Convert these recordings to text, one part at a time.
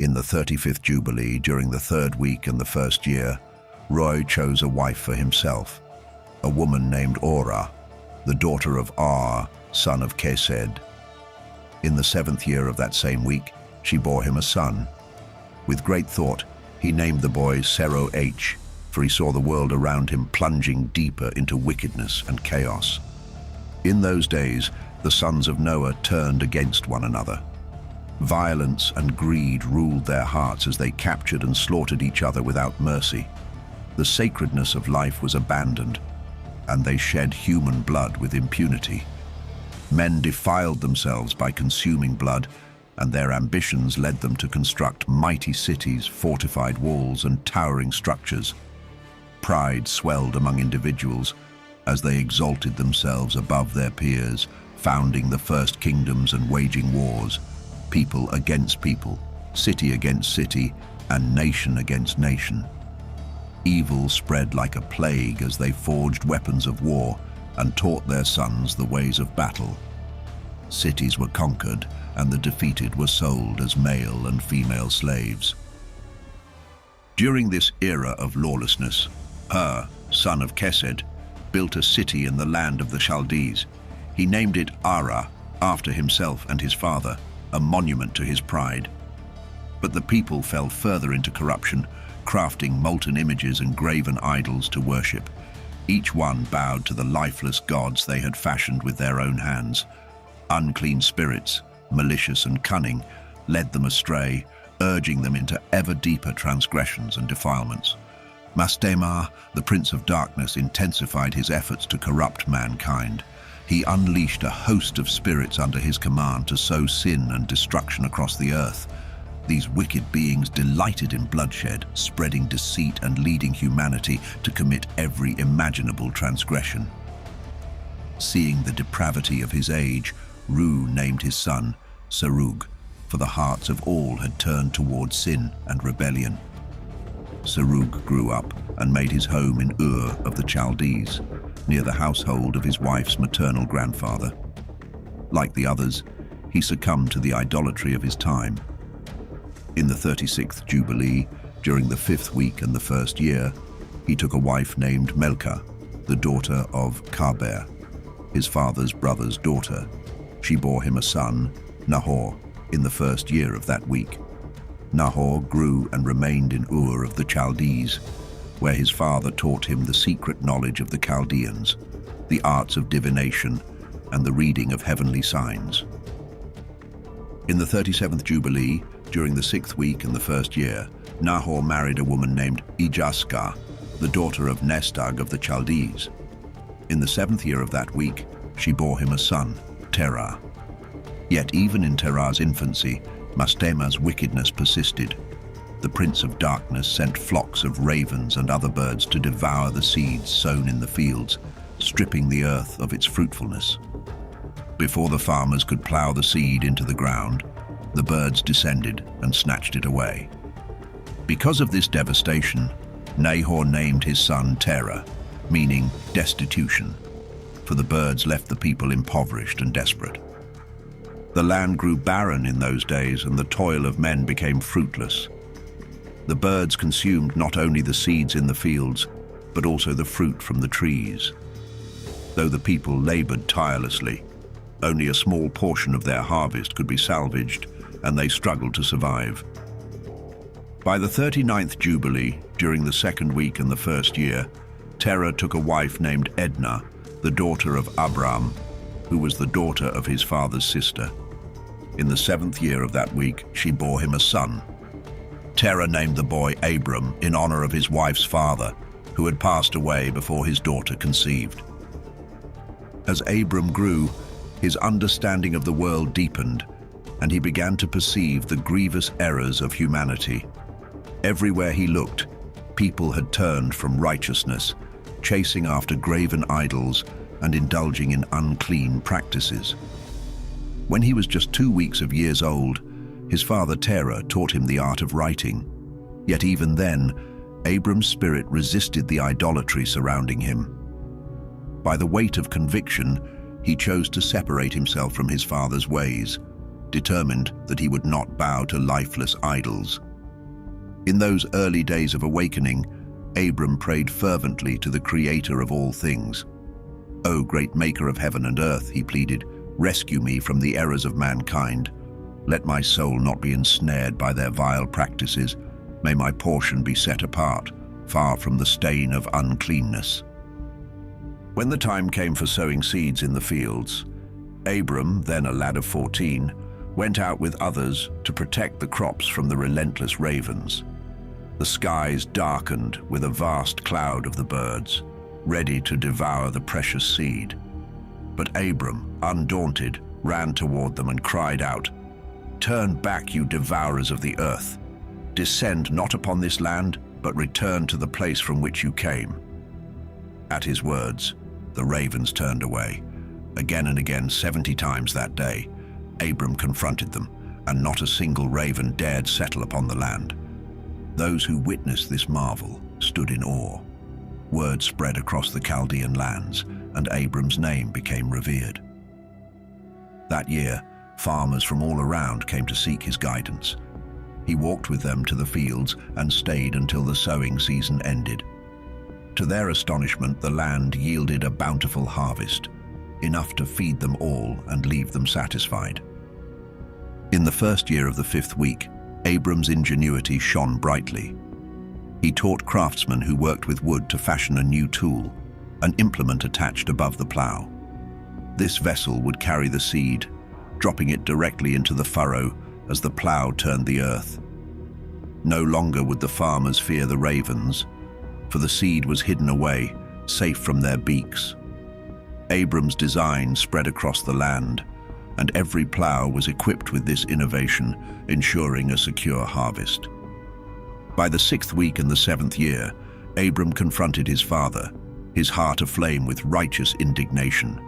In the 35th Jubilee, during the third week and the first year, Roy chose a wife for himself, a woman named Orah, the daughter of Ar, son of Kesed. In the 7th year of that same week, she bore him a son. With great thought, he named the boy Seroh, for he saw the world around him plunging deeper into wickedness and chaos. In those days, the sons of Noah turned against one another. Violence and greed ruled their hearts as they captured and slaughtered each other without mercy. The sacredness of life was abandoned, and they shed human blood with impunity. Men defiled themselves by consuming blood, and their ambitions led them to construct mighty cities, fortified walls, and towering structures. Pride swelled among individuals as they exalted themselves above their peers, founding the first kingdoms and waging wars, people against people, city against city, and nation against nation. Evil spread like a plague as they forged weapons of war and taught their sons the ways of battle. Cities were conquered, and the defeated were sold as male and female slaves. During this era of lawlessness, son of Kesed, built a city in the land of the Chaldees. He named it Ara, after himself and his father, a monument to his pride. But the people fell further into corruption, crafting molten images and graven idols to worship. Each one bowed to the lifeless gods they had fashioned with their own hands. Unclean spirits, malicious and cunning, led them astray, urging them into ever deeper transgressions and defilements. Mastemah, the Prince of Darkness, intensified his efforts to corrupt mankind. He unleashed a host of spirits under his command to sow sin and destruction across the earth. These wicked beings delighted in bloodshed, spreading deceit and leading humanity to commit every imaginable transgression. Seeing the depravity of his age, Ru named his son Serug, for the hearts of all had turned toward sin and rebellion. Serug grew up and made his home in Ur of the Chaldees, near the household of his wife's maternal grandfather. Like the others, he succumbed to the idolatry of his time. In the 36th Jubilee, during the 5th week and the first year, he took a wife named Melka, the daughter of Karber, his father's brother's daughter. She bore him a son, Nahor, in the first year of that week. Nahor grew and remained in Ur of the Chaldees, where his father taught him the secret knowledge of the Chaldeans, the arts of divination, and the reading of heavenly signs. In the 37th Jubilee, during the 6th week and the first year, Nahor married a woman named Ijaskah, the daughter of Nestag of the Chaldees. In the 7th year of that week, she bore him a son, Terah. Yet even in Terah's infancy, Mastemah's wickedness persisted. The Prince of Darkness sent flocks of ravens and other birds to devour the seeds sown in the fields, stripping the earth of its fruitfulness. Before the farmers could plow the seed into the ground, the birds descended and snatched it away. Because of this devastation, Nahor named his son Terah, meaning destitution, for the birds left the people impoverished and desperate. The land grew barren in those days, and the toil of men became fruitless. The birds consumed not only the seeds in the fields, but also the fruit from the trees. Though the people labored tirelessly, only a small portion of their harvest could be salvaged, and they struggled to survive. By the 39th Jubilee, during the 2nd week and the first year, Terah took a wife named Edna, the daughter of Abram, who was the daughter of his father's sister. In the 7th year of that week, she bore him a son. Terah named the boy Abram in honor of his wife's father, who had passed away before his daughter conceived. As Abram grew, his understanding of the world deepened, and he began to perceive the grievous errors of humanity. Everywhere he looked, people had turned from righteousness, chasing after graven idols and indulging in unclean practices. When he was just 2 weeks of years old, his father Terah taught him the art of writing. Yet even then, Abram's spirit resisted the idolatry surrounding him. By the weight of conviction, he chose to separate himself from his father's ways. determined that he would not bow to lifeless idols. In those early days of awakening, Abram prayed fervently to the Creator of all things. "O great Maker of heaven and earth," he pleaded, "rescue me from the errors of mankind. Let my soul not be ensnared by their vile practices. May my portion be set apart, far from the stain of uncleanness." When the time came for sowing seeds in the fields, Abram, then a lad of 14, went out with others to protect the crops from the relentless ravens. The skies darkened with a vast cloud of the birds, ready to devour the precious seed. But Abram, undaunted, ran toward them and cried out, "Turn back, you devourers of the earth. Descend not upon this land, but return to the place from which you came." At his words, the ravens turned away. Again and again, 70 times that day, Abram confronted them, and not a single raven dared settle upon the land. Those who witnessed this marvel stood in awe. Word spread across the Chaldean lands, and Abram's name became revered. That year, farmers from all around came to seek his guidance. He walked with them to the fields and stayed until the sowing season ended. To their astonishment, the land yielded a bountiful harvest, enough to feed them all and leave them satisfied. In the first year of the 5th week, Abram's ingenuity shone brightly. He taught craftsmen who worked with wood to fashion a new tool, an implement attached above the plow. This vessel would carry the seed, dropping it directly into the furrow as the plow turned the earth. No longer would the farmers fear the ravens, for the seed was hidden away, safe from their beaks. Abram's design spread across the land, and every plow was equipped with this innovation, ensuring a secure harvest. By the 6th week in the 7th year, Abram confronted his father, his heart aflame with righteous indignation.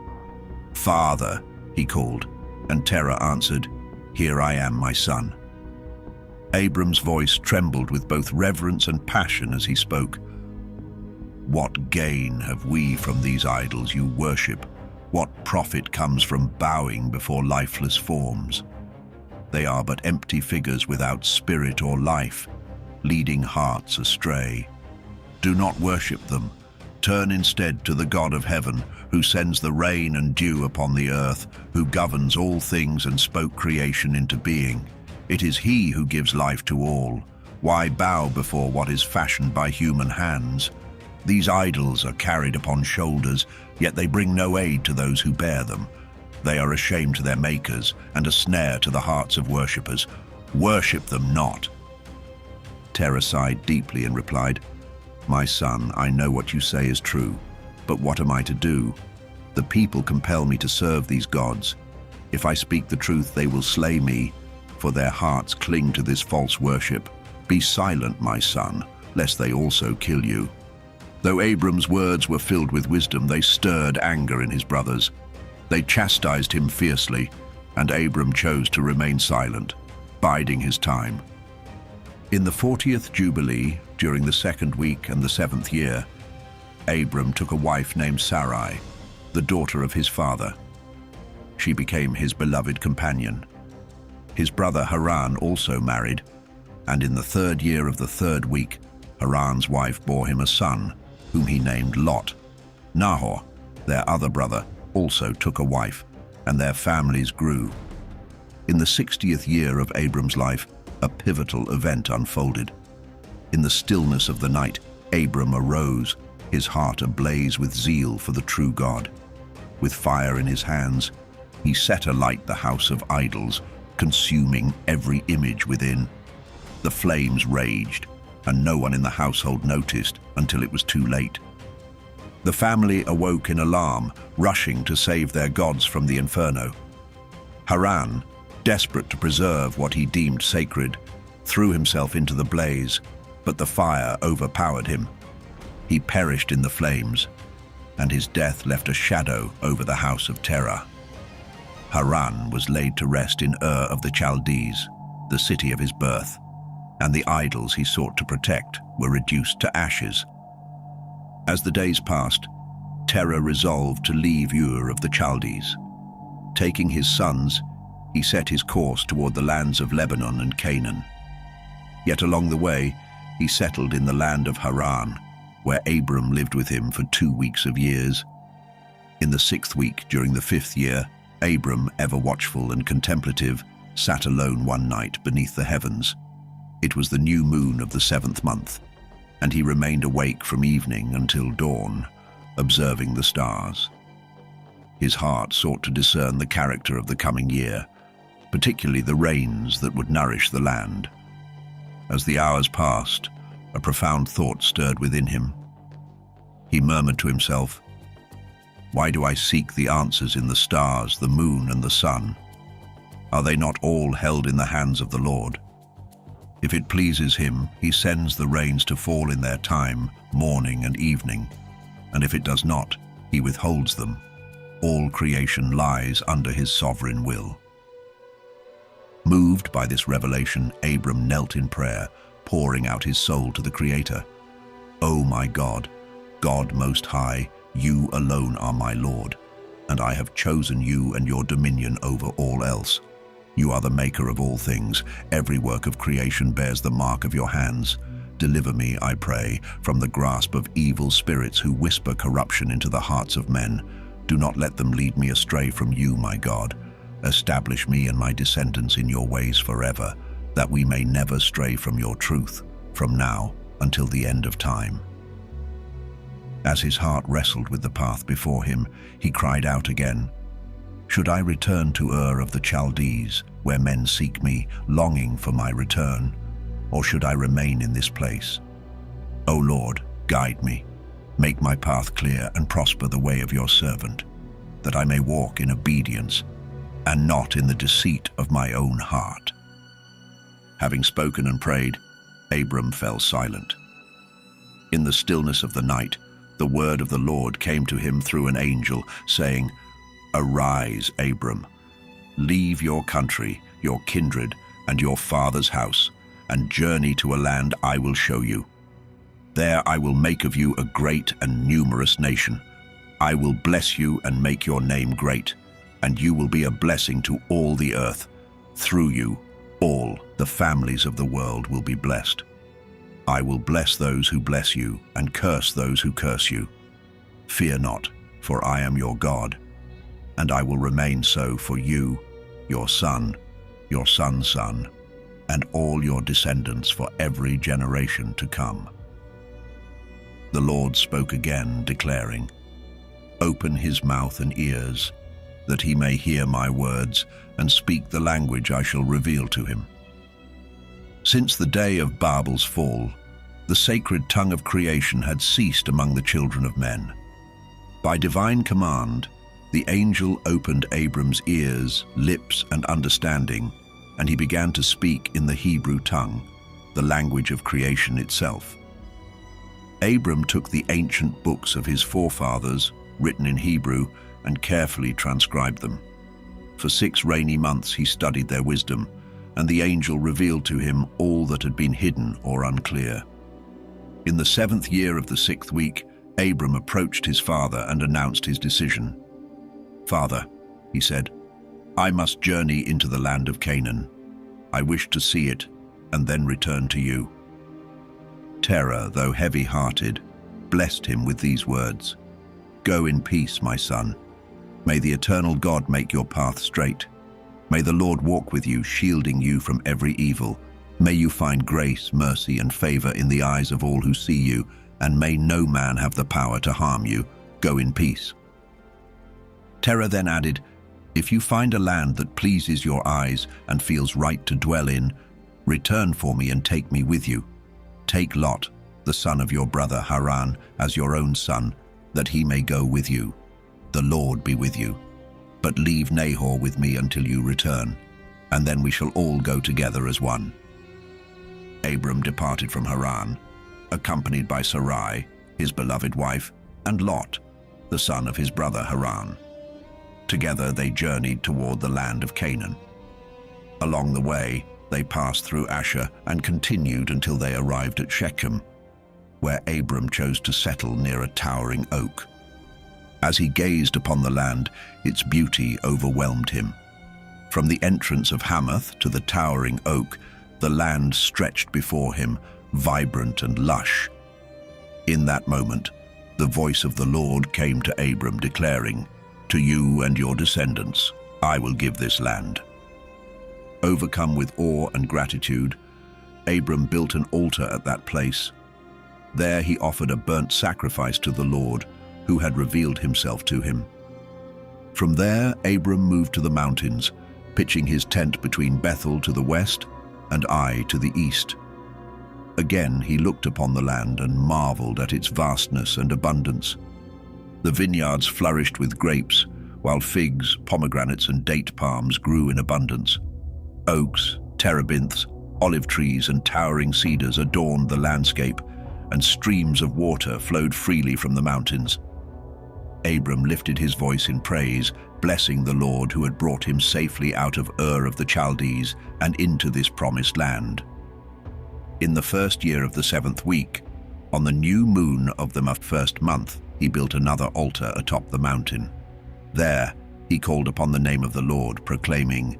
"Father," he called, and Terah answered, "Here I am, my son." Abram's voice trembled with both reverence and passion as he spoke. "What gain have we from these idols you worship? What profit comes from bowing before lifeless forms? They are but empty figures without spirit or life, leading hearts astray. Do not worship them. Turn instead to the God of heaven, who sends the rain and dew upon the earth, who governs all things and spoke creation into being. It is he who gives life to all. Why bow before what is fashioned by human hands? These idols are carried upon shoulders, yet they bring no aid to those who bear them. They are a shame to their makers and a snare to the hearts of worshippers. Worship them not." Terah sighed deeply and replied, "My son, I know what you say is true, but what am I to do? The people compel me to serve these gods. If I speak the truth, they will slay me, for their hearts cling to this false worship. Be silent, my son, lest they also kill you." Though Abram's words were filled with wisdom, they stirred anger in his brothers. They chastised him fiercely, and Abram chose to remain silent, biding his time. In the 40th Jubilee, during the 2nd week and the 7th year, Abram took a wife named Sarai, the daughter of his father. She became his beloved companion. His brother Haran also married, and in the 3rd year of the 3rd week, Haran's wife bore him a son, whom he named Lot. Nahor, their other brother, also took a wife, and their families grew. In the 60th year of Abram's life, a pivotal event unfolded. In the stillness of the night, Abram arose, his heart ablaze with zeal for the true God. With fire in his hands, he set alight the house of idols, consuming every image within. The flames raged, and no one in the household noticed until it was too late. The family awoke in alarm, rushing to save their gods from the inferno. Haran, desperate to preserve what he deemed sacred, threw himself into the blaze, but the fire overpowered him. He perished in the flames, and his death left a shadow over the house of Terah. Haran was laid to rest in Ur of the Chaldees, the city of his birth, and the idols he sought to protect were reduced to ashes. As the days passed, Terah resolved to leave Ur of the Chaldees. Taking his sons, he set his course toward the lands of Lebanon and Canaan. Yet along the way, he settled in the land of Haran, where Abram lived with him for 2 weeks of years. In the 6th week, during the 5th year, Abram, ever watchful and contemplative, sat alone one night beneath the heavens. It was the new moon of the 7th month, and he remained awake from evening until dawn, observing the stars. His heart sought to discern the character of the coming year, particularly the rains that would nourish the land. As the hours passed, a profound thought stirred within him. He murmured to himself, "Why do I seek the answers in the stars, the moon, and the sun? Are they not all held in the hands of the Lord? If it pleases him, he sends the rains to fall in their time, morning and evening, and if it does not, he withholds them. All creation lies under his sovereign will." Moved by this revelation, Abram knelt in prayer, pouring out his soul to the Creator. "O my God, God Most High, you alone are my Lord, and I have chosen you and your dominion over all else. You are the maker of all things. Every work of creation bears the mark of your hands. Deliver me, I pray, from the grasp of evil spirits who whisper corruption into the hearts of men. Do not let them lead me astray from you, my God. Establish me and my descendants in your ways forever, that we may never stray from your truth, from now until the end of time." As his heart wrestled with the path before him, he cried out again, "Should I return to Ur of the Chaldees, where men seek me, longing for my return? Or should I remain in this place? O Lord, guide me. Make my path clear and prosper the way of your servant, that I may walk in obedience and not in the deceit of my own heart." Having spoken and prayed, Abram fell silent. In the stillness of the night, the word of the Lord came to him through an angel, saying, "Arise, Abram, leave your country, your kindred, and your father's house, and journey to a land I will show you. There I will make of you a great and numerous nation. I will bless you and make your name great, and you will be a blessing to all the earth. Through you, all the families of the world will be blessed. I will bless those who bless you, and curse those who curse you. Fear not, for I am your God, and I will remain so for you, your son, your son's son, and all your descendants for every generation to come." The Lord spoke again, declaring, "Open his mouth and ears, that he may hear my words and speak the language I shall reveal to him." Since the day of Babel's fall, the sacred tongue of creation had ceased among the children of men. By divine command, the angel opened Abram's ears, lips, and understanding, and he began to speak in the Hebrew tongue, the language of creation itself. Abram took the ancient books of his forefathers, written in Hebrew, and carefully transcribed them. For 6 rainy months he studied their wisdom, and the angel revealed to him all that had been hidden or unclear. In the 7th year of the 6th week, Abram approached his father and announced his decision. "Father," he said, "I must journey into the land of Canaan. I wish to see it and then return to you." Terah, though heavy-hearted, blessed him with these words, "Go in peace, my son. May the eternal God make your path straight. May the Lord walk with you, shielding you from every evil. May you find grace, mercy, and favor in the eyes of all who see you, and may no man have the power to harm you. Go in peace." Terah then added, "If you find a land that pleases your eyes and feels right to dwell in, return for me and take me with you. Take Lot, the son of your brother Haran, as your own son, that he may go with you. The Lord be with you. But leave Nahor with me until you return, and then we shall all go together as one." Abram departed from Haran, accompanied by Sarai, his beloved wife, and Lot, the son of his brother Haran. Together they journeyed toward the land of Canaan. Along the way, they passed through Asher and continued until they arrived at Shechem, where Abram chose to settle near a towering oak. As he gazed upon the land, its beauty overwhelmed him. From the entrance of Hamath to the towering oak, the land stretched before him, vibrant and lush. In that moment, the voice of the Lord came to Abram, declaring, "To you and your descendants, I will give this land." Overcome with awe and gratitude, Abram built an altar at that place. There he offered a burnt sacrifice to the Lord, who had revealed himself to him. From there, Abram moved to the mountains, pitching his tent between Bethel to the west and Ai to the east. Again he looked upon the land and marveled at its vastness and abundance. The vineyards flourished with grapes, while figs, pomegranates, and date palms grew in abundance. Oaks, terebinths, olive trees, and towering cedars adorned the landscape, and streams of water flowed freely from the mountains. Abram lifted his voice in praise, blessing the Lord who had brought him safely out of Ur of the Chaldees and into this promised land. In the first year of the 7th week, on the new moon of the first month, he built another altar atop the mountain. There he called upon the name of the Lord, proclaiming,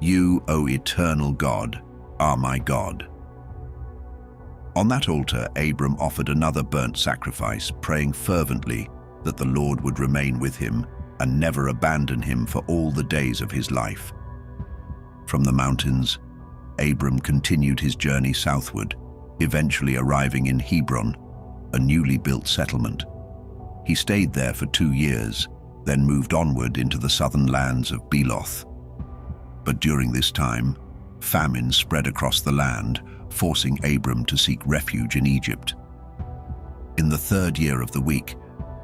"You, O eternal God, are my God." On that altar, Abram offered another burnt sacrifice, praying fervently that the Lord would remain with him and never abandon him for all the days of his life. From the mountains, Abram continued his journey southward, eventually arriving in Hebron, a newly built settlement. He stayed there for 2 years, then moved onward into the southern lands of Beloth. But during this time, famine spread across the land, forcing Abram to seek refuge in Egypt. In the 3rd year of the week,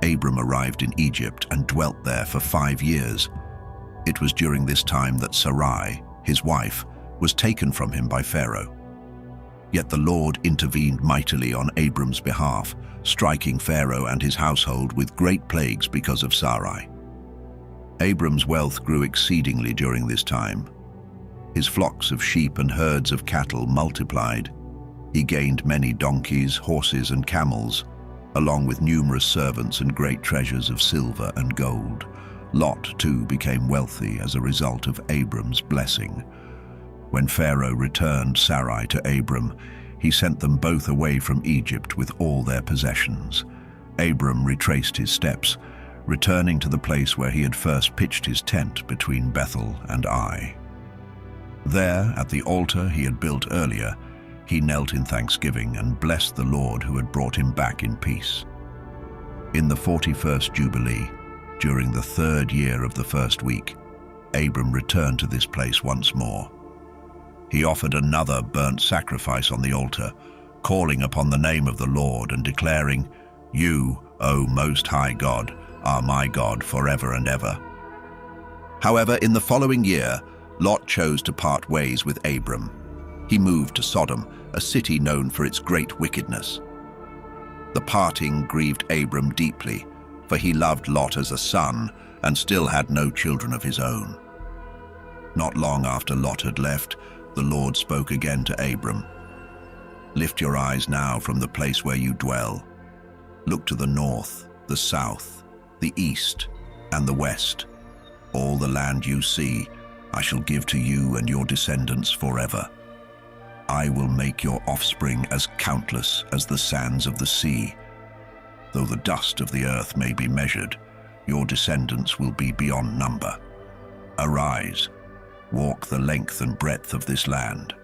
Abram arrived in Egypt and dwelt there for 5 years. It was during this time that Sarai, his wife, was taken from him by Pharaoh. Yet the Lord intervened mightily on Abram's behalf, striking Pharaoh and his household with great plagues because of Sarai. Abram's wealth grew exceedingly during this time. His flocks of sheep and herds of cattle multiplied. He gained many donkeys, horses, and camels, along with numerous servants and great treasures of silver and gold. Lot, too, became wealthy as a result of Abram's blessing. When Pharaoh returned Sarai to Abram, he sent them both away from Egypt with all their possessions. Abram retraced his steps, returning to the place where he had first pitched his tent between Bethel and Ai. There, at the altar he had built earlier, he knelt in thanksgiving and blessed the Lord who had brought him back in peace. In the 41st Jubilee, during the 3rd year of the 1st week, Abram returned to this place once more. He offered another burnt sacrifice on the altar, calling upon the name of the Lord and declaring, "You, O Most High God, are my God forever and ever." However, in the following year, Lot chose to part ways with Abram. He moved to Sodom, a city known for its great wickedness. The parting grieved Abram deeply, for he loved Lot as a son and still had no children of his own. Not long after Lot had left, the Lord spoke again to Abram. "Lift your eyes now from the place where you dwell. Look to the north, the south, the east, and the west. All the land you see, I shall give to you and your descendants forever. I will make your offspring as countless as the sands of the sea. Though the dust of the earth may be measured, your descendants will be beyond number. Arise, walk the length and breadth of this land,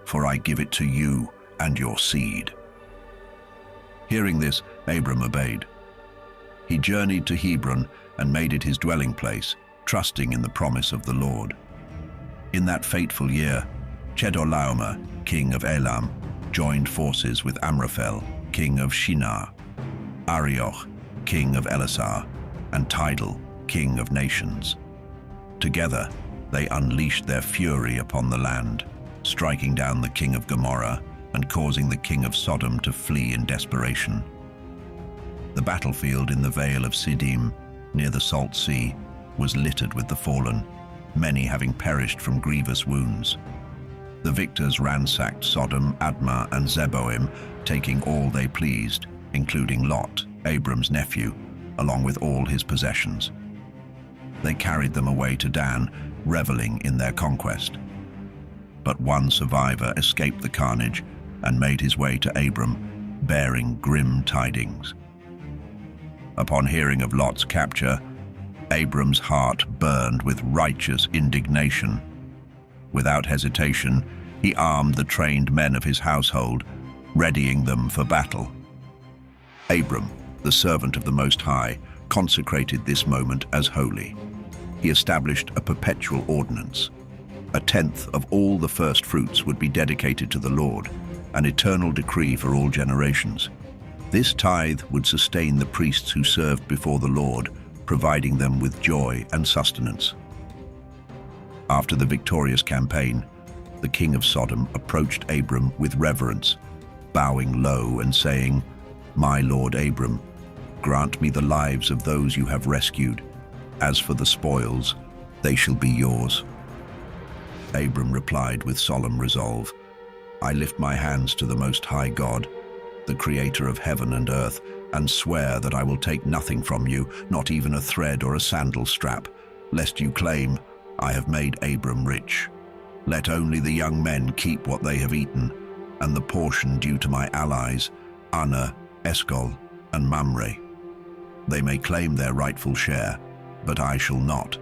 for I give it to you and your seed." Hearing this, Abram obeyed. He journeyed to Hebron and made it his dwelling place, trusting in the promise of the Lord. In that fateful year, Chedorlaomer, king of Elam, joined forces with Amraphel, king of Shinar, Arioch, king of Elasar, and Tidal, king of nations. Together, they unleashed their fury upon the land, striking down the king of Gomorrah and causing the king of Sodom to flee in desperation. The battlefield in the Vale of Siddim, near the Salt Sea, was littered with the fallen, many having perished from grievous wounds. The victors ransacked Sodom, Admah, and Zeboim, taking all they pleased, including Lot, Abram's nephew, along with all his possessions. They carried them away to Dan, reveling in their conquest. But one survivor escaped the carnage and made his way to Abram, bearing grim tidings. Upon hearing of Lot's capture, Abram's heart burned with righteous indignation. Without hesitation, he armed the trained men of his household, readying them for battle. Abram, the servant of the Most High, consecrated this moment as holy. He established a perpetual ordinance. 1/10 of all the first fruits would be dedicated to the Lord, an eternal decree for all generations. This tithe would sustain the priests who served before the Lord, providing them with joy and sustenance. After the victorious campaign, the king of Sodom approached Abram with reverence, bowing low and saying, "My lord Abram, grant me the lives of those you have rescued. As for the spoils, they shall be yours." Abram replied with solemn resolve, "I lift my hands to the Most High God, the creator of heaven and earth, and swear that I will take nothing from you, not even a thread or a sandal strap, lest you claim, 'I have made Abram rich.' Let only the young men keep what they have eaten, and the portion due to my allies, Anna, Eshcol, and Mamre. They may claim their rightful share, but I shall not."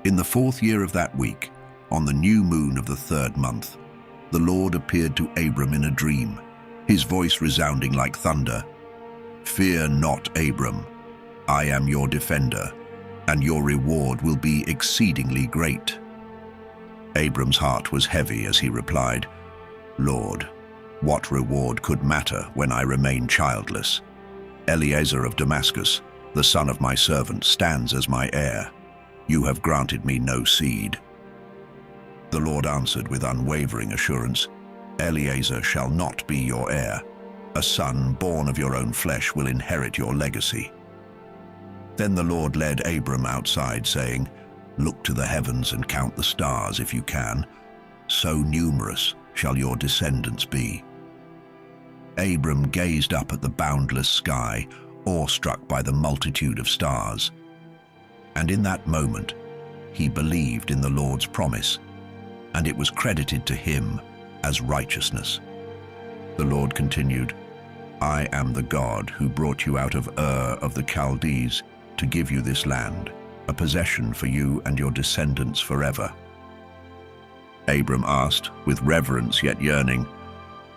In the 4th year of that week, on the new moon of the 3rd month, the Lord appeared to Abram in a dream, his voice resounding like thunder. "Fear not, Abram. I am your defender, and your reward will be exceedingly great." Abram's heart was heavy as he replied, "Lord, what reward could matter when I remain childless? Eliezer of Damascus, the son of my servant, stands as my heir. You have granted me no seed." The Lord answered with unwavering assurance, "Eliezer shall not be your heir. A son born of your own flesh will inherit your legacy." Then the Lord led Abram outside, saying, "Look to the heavens and count the stars if you can. So numerous shall your descendants be." Abram gazed up at the boundless sky, awestruck by the multitude of stars. And in that moment, he believed in the Lord's promise, and it was credited to him as righteousness. The Lord continued, "I am the God who brought you out of Ur of the Chaldees to give you this land, a possession for you and your descendants forever." Abram asked, with reverence yet yearning,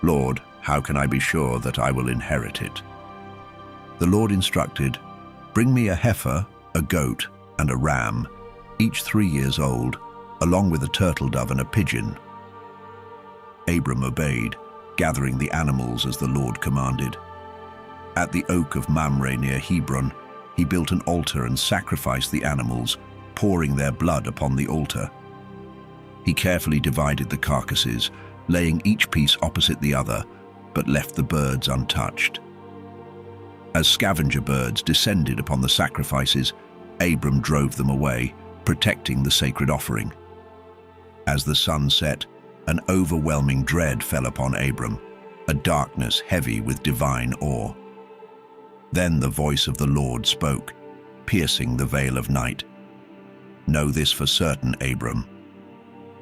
"Lord, how can I be sure that I will inherit it?" The Lord instructed, "Bring me a heifer, a goat, and a ram, each 3 years old, along with a turtle dove and a pigeon." Abram obeyed, gathering the animals as the Lord commanded. At the oak of Mamre near Hebron, he built an altar and sacrificed the animals, pouring their blood upon the altar. He carefully divided the carcasses, laying each piece opposite the other, but left the birds untouched. As scavenger birds descended upon the sacrifices, Abram drove them away, protecting the sacred offering. As the sun set, an overwhelming dread fell upon Abram, a darkness heavy with divine awe. Then the voice of the Lord spoke, piercing the veil of night. "Know this for certain, Abram.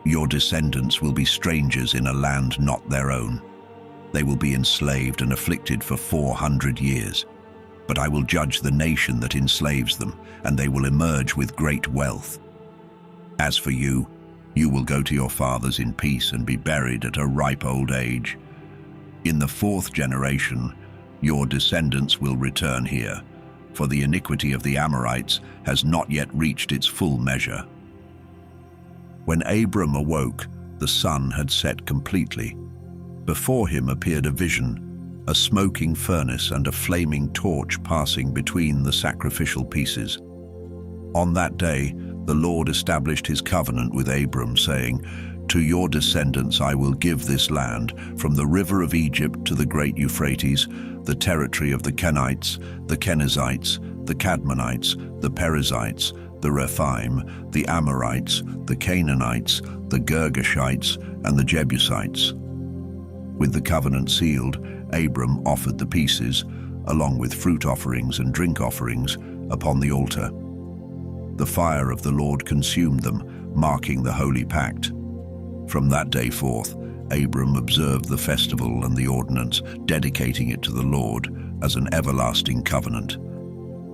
Your descendants will be strangers in a land not their own. They will be enslaved and afflicted for 400 years. But I will judge the nation that enslaves them, and they will emerge with great wealth. As for you, you will go to your fathers in peace and be buried at a ripe old age. In the 4th generation, your descendants will return here, for the iniquity of the Amorites has not yet reached its full measure." When Abram awoke, the sun had set completely. Before him appeared a vision, a smoking furnace and a flaming torch passing between the sacrificial pieces. On that day, the Lord established his covenant with Abram, saying, "To your descendants I will give this land, from the river of Egypt to the great Euphrates, the territory of the Kenites, the Kenizzites, the Cadmonites, the Perizzites, the Rephaim, the Amorites, the Canaanites, the Girgashites, and the Jebusites." With the covenant sealed, Abram offered the pieces, along with fruit offerings and drink offerings, upon the altar. The fire of the Lord consumed them, marking the holy pact. From that day forth, Abram observed the festival and the ordinance, dedicating it to the Lord as an everlasting covenant.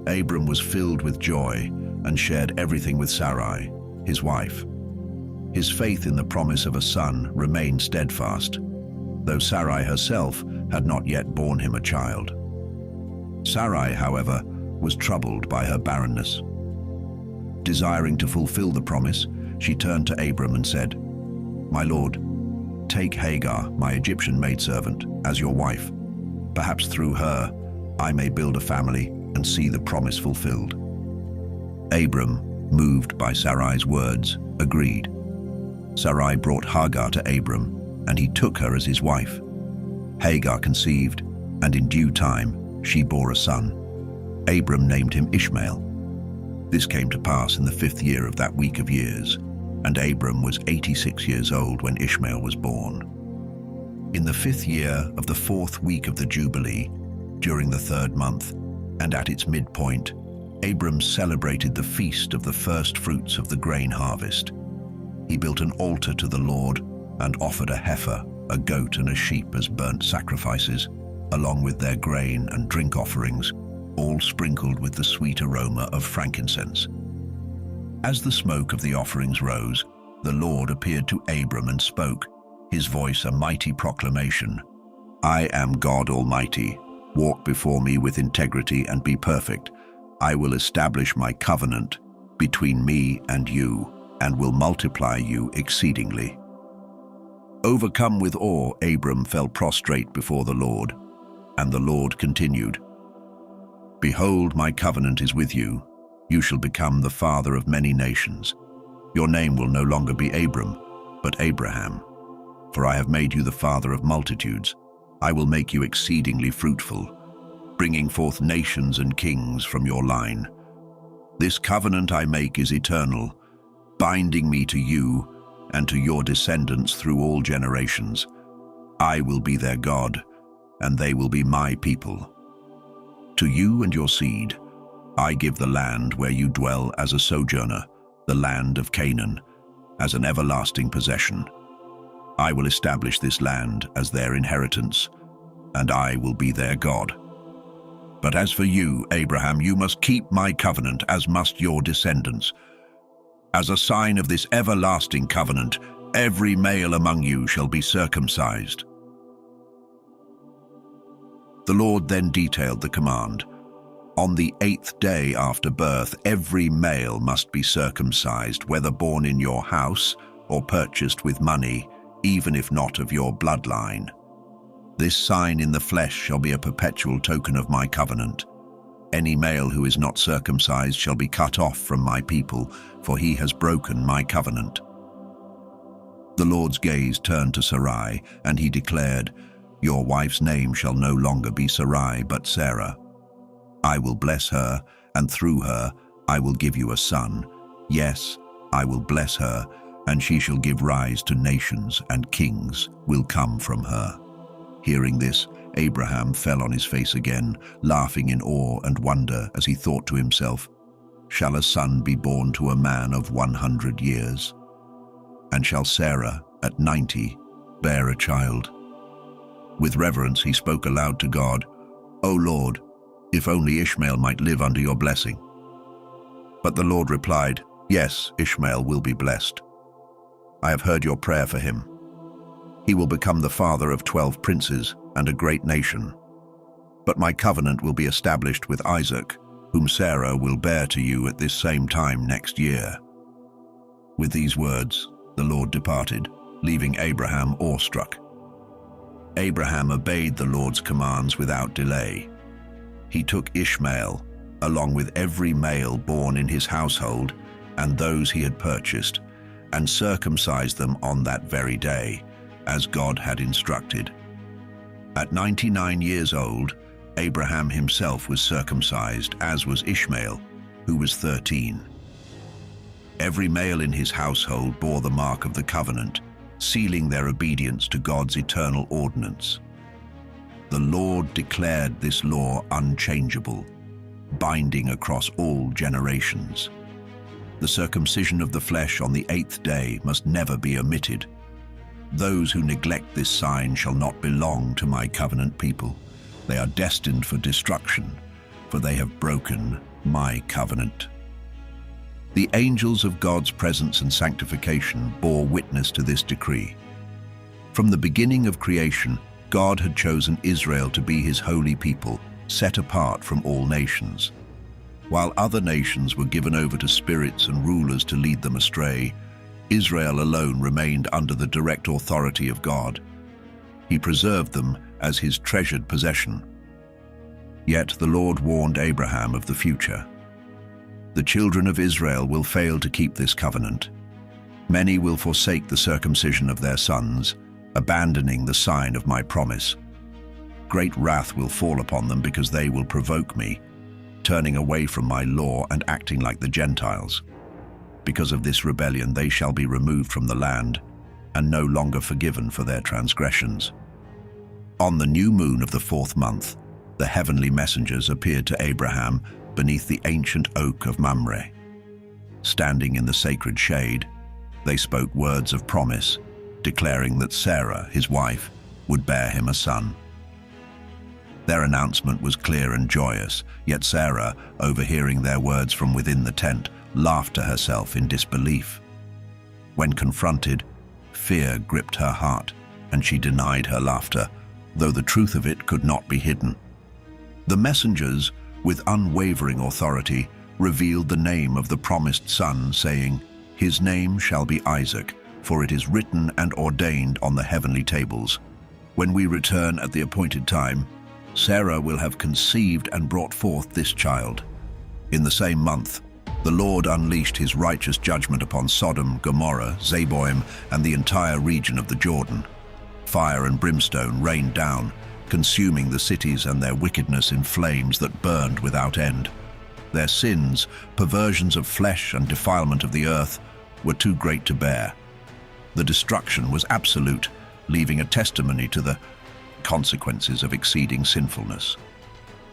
Abram was filled with joy and shared everything with Sarai, his wife. His faith in the promise of a son remained steadfast, though Sarai herself had not yet borne him a child. Sarai, however, was troubled by her barrenness. Desiring to fulfill the promise, she turned to Abram and said, "My lord, take Hagar, my Egyptian maidservant, as your wife. Perhaps through her I may build a family and see the promise fulfilled." Abram, moved by Sarai's words, agreed. Sarai brought Hagar to Abram, and he took her as his wife. Hagar conceived, and in due time she bore a son. Abram named him Ishmael. This came to pass in the 5th year of that week of years, and Abram was 86 years old when Ishmael was born. In the 5th year of the 4th week of the Jubilee, during the 3rd month, and at its midpoint, Abram celebrated the feast of the first fruits of the grain harvest. He built an altar to the Lord and offered a heifer, a goat, and a sheep as burnt sacrifices, along with their grain and drink offerings, all sprinkled with the sweet aroma of frankincense. As the smoke of the offerings rose, the Lord appeared to Abram and spoke, his voice a mighty proclamation, "I am God Almighty. Walk before me with integrity and be perfect. I will establish my covenant between me and you, and will multiply you exceedingly." Overcome with awe, Abram fell prostrate before the Lord, and the Lord continued, "Behold, my covenant is with you. You shall become the father of many nations. Your name will no longer be Abram, but Abraham. For I have made you the father of multitudes. I will make you exceedingly fruitful, bringing forth nations and kings from your line. This covenant I make is eternal, binding me to you and to your descendants through all generations. I will be their God, and they will be my people. To you and your seed, I give the land where you dwell as a sojourner, the land of Canaan, as an everlasting possession. I will establish this land as their inheritance, and I will be their God. But as for you, Abraham, you must keep my covenant, as must your descendants. As a sign of this everlasting covenant, every male among you shall be circumcised." The Lord then detailed the command. On the 8th day after birth, every male must be circumcised, whether born in your house or purchased with money, even if not of your bloodline. This sign in the flesh shall be a perpetual token of my covenant. Any male who is not circumcised shall be cut off from my people, for he has broken my covenant. The Lord's gaze turned to Sarai, and he declared, "Your wife's name shall no longer be Sarai, but Sarah. I will bless her, and through her I will give you a son. Yes, I will bless her, and she shall give rise to nations, and kings will come from her." Hearing this, Abraham fell on his face again, laughing in awe and wonder as he thought to himself, "Shall a son be born to a man of 100 years? And shall Sarah, at 90, bear a child?" With reverence he spoke aloud to God, "O Lord, if only Ishmael might live under your blessing." But the Lord replied, "Yes, Ishmael will be blessed. I have heard your prayer for him. He will become the father of 12 princes and a great nation. But my covenant will be established with Isaac, whom Sarah will bear to you at this same time next year." With these words, the Lord departed, leaving Abraham awestruck. Abraham obeyed the Lord's commands without delay. He took Ishmael, along with every male born in his household and those he had purchased, and circumcised them on that very day, as God had instructed. At 99 years old, Abraham himself was circumcised, as was Ishmael, who was 13. Every male in his household bore the mark of the covenant, sealing their obedience to God's eternal ordinance. The Lord declared this law unchangeable, binding across all generations. The circumcision of the flesh on the 8th day must never be omitted. Those who neglect this sign shall not belong to my covenant people. They are destined for destruction, for they have broken my covenant. The angels of God's presence and sanctification bore witness to this decree. From the beginning of creation, God had chosen Israel to be his holy people, set apart from all nations. While other nations were given over to spirits and rulers to lead them astray, Israel alone remained under the direct authority of God. He preserved them as his treasured possession. Yet the Lord warned Abraham of the future. The children of Israel will fail to keep this covenant. Many will forsake the circumcision of their sons, abandoning the sign of my promise. Great wrath will fall upon them because they will provoke me, turning away from my law and acting like the Gentiles. Because of this rebellion they shall be removed from the land and no longer forgiven for their transgressions. On the new moon of the 4th month, the heavenly messengers appeared to Abraham beneath the ancient oak of Mamre. Standing in the sacred shade, they spoke words of promise, declaring that Sarah, his wife, would bear him a son. Their announcement was clear and joyous, yet Sarah, overhearing their words from within the tent, laughed to herself in disbelief. When confronted, fear gripped her heart, and she denied her laughter, though the truth of it could not be hidden. The messengers, with unwavering authority, revealed the name of the promised son, saying, "His name shall be Isaac, for it is written and ordained on the heavenly tables. When we return at the appointed time, Sarah will have conceived and brought forth this child." In the same month, the Lord unleashed his righteous judgment upon Sodom, Gomorrah, Zeboim, and the entire region of the Jordan. Fire and brimstone rained down, consuming the cities and their wickedness in flames that burned without end. Their sins, perversions of flesh and defilement of the earth, were too great to bear. The destruction was absolute, leaving a testimony to the consequences of exceeding sinfulness.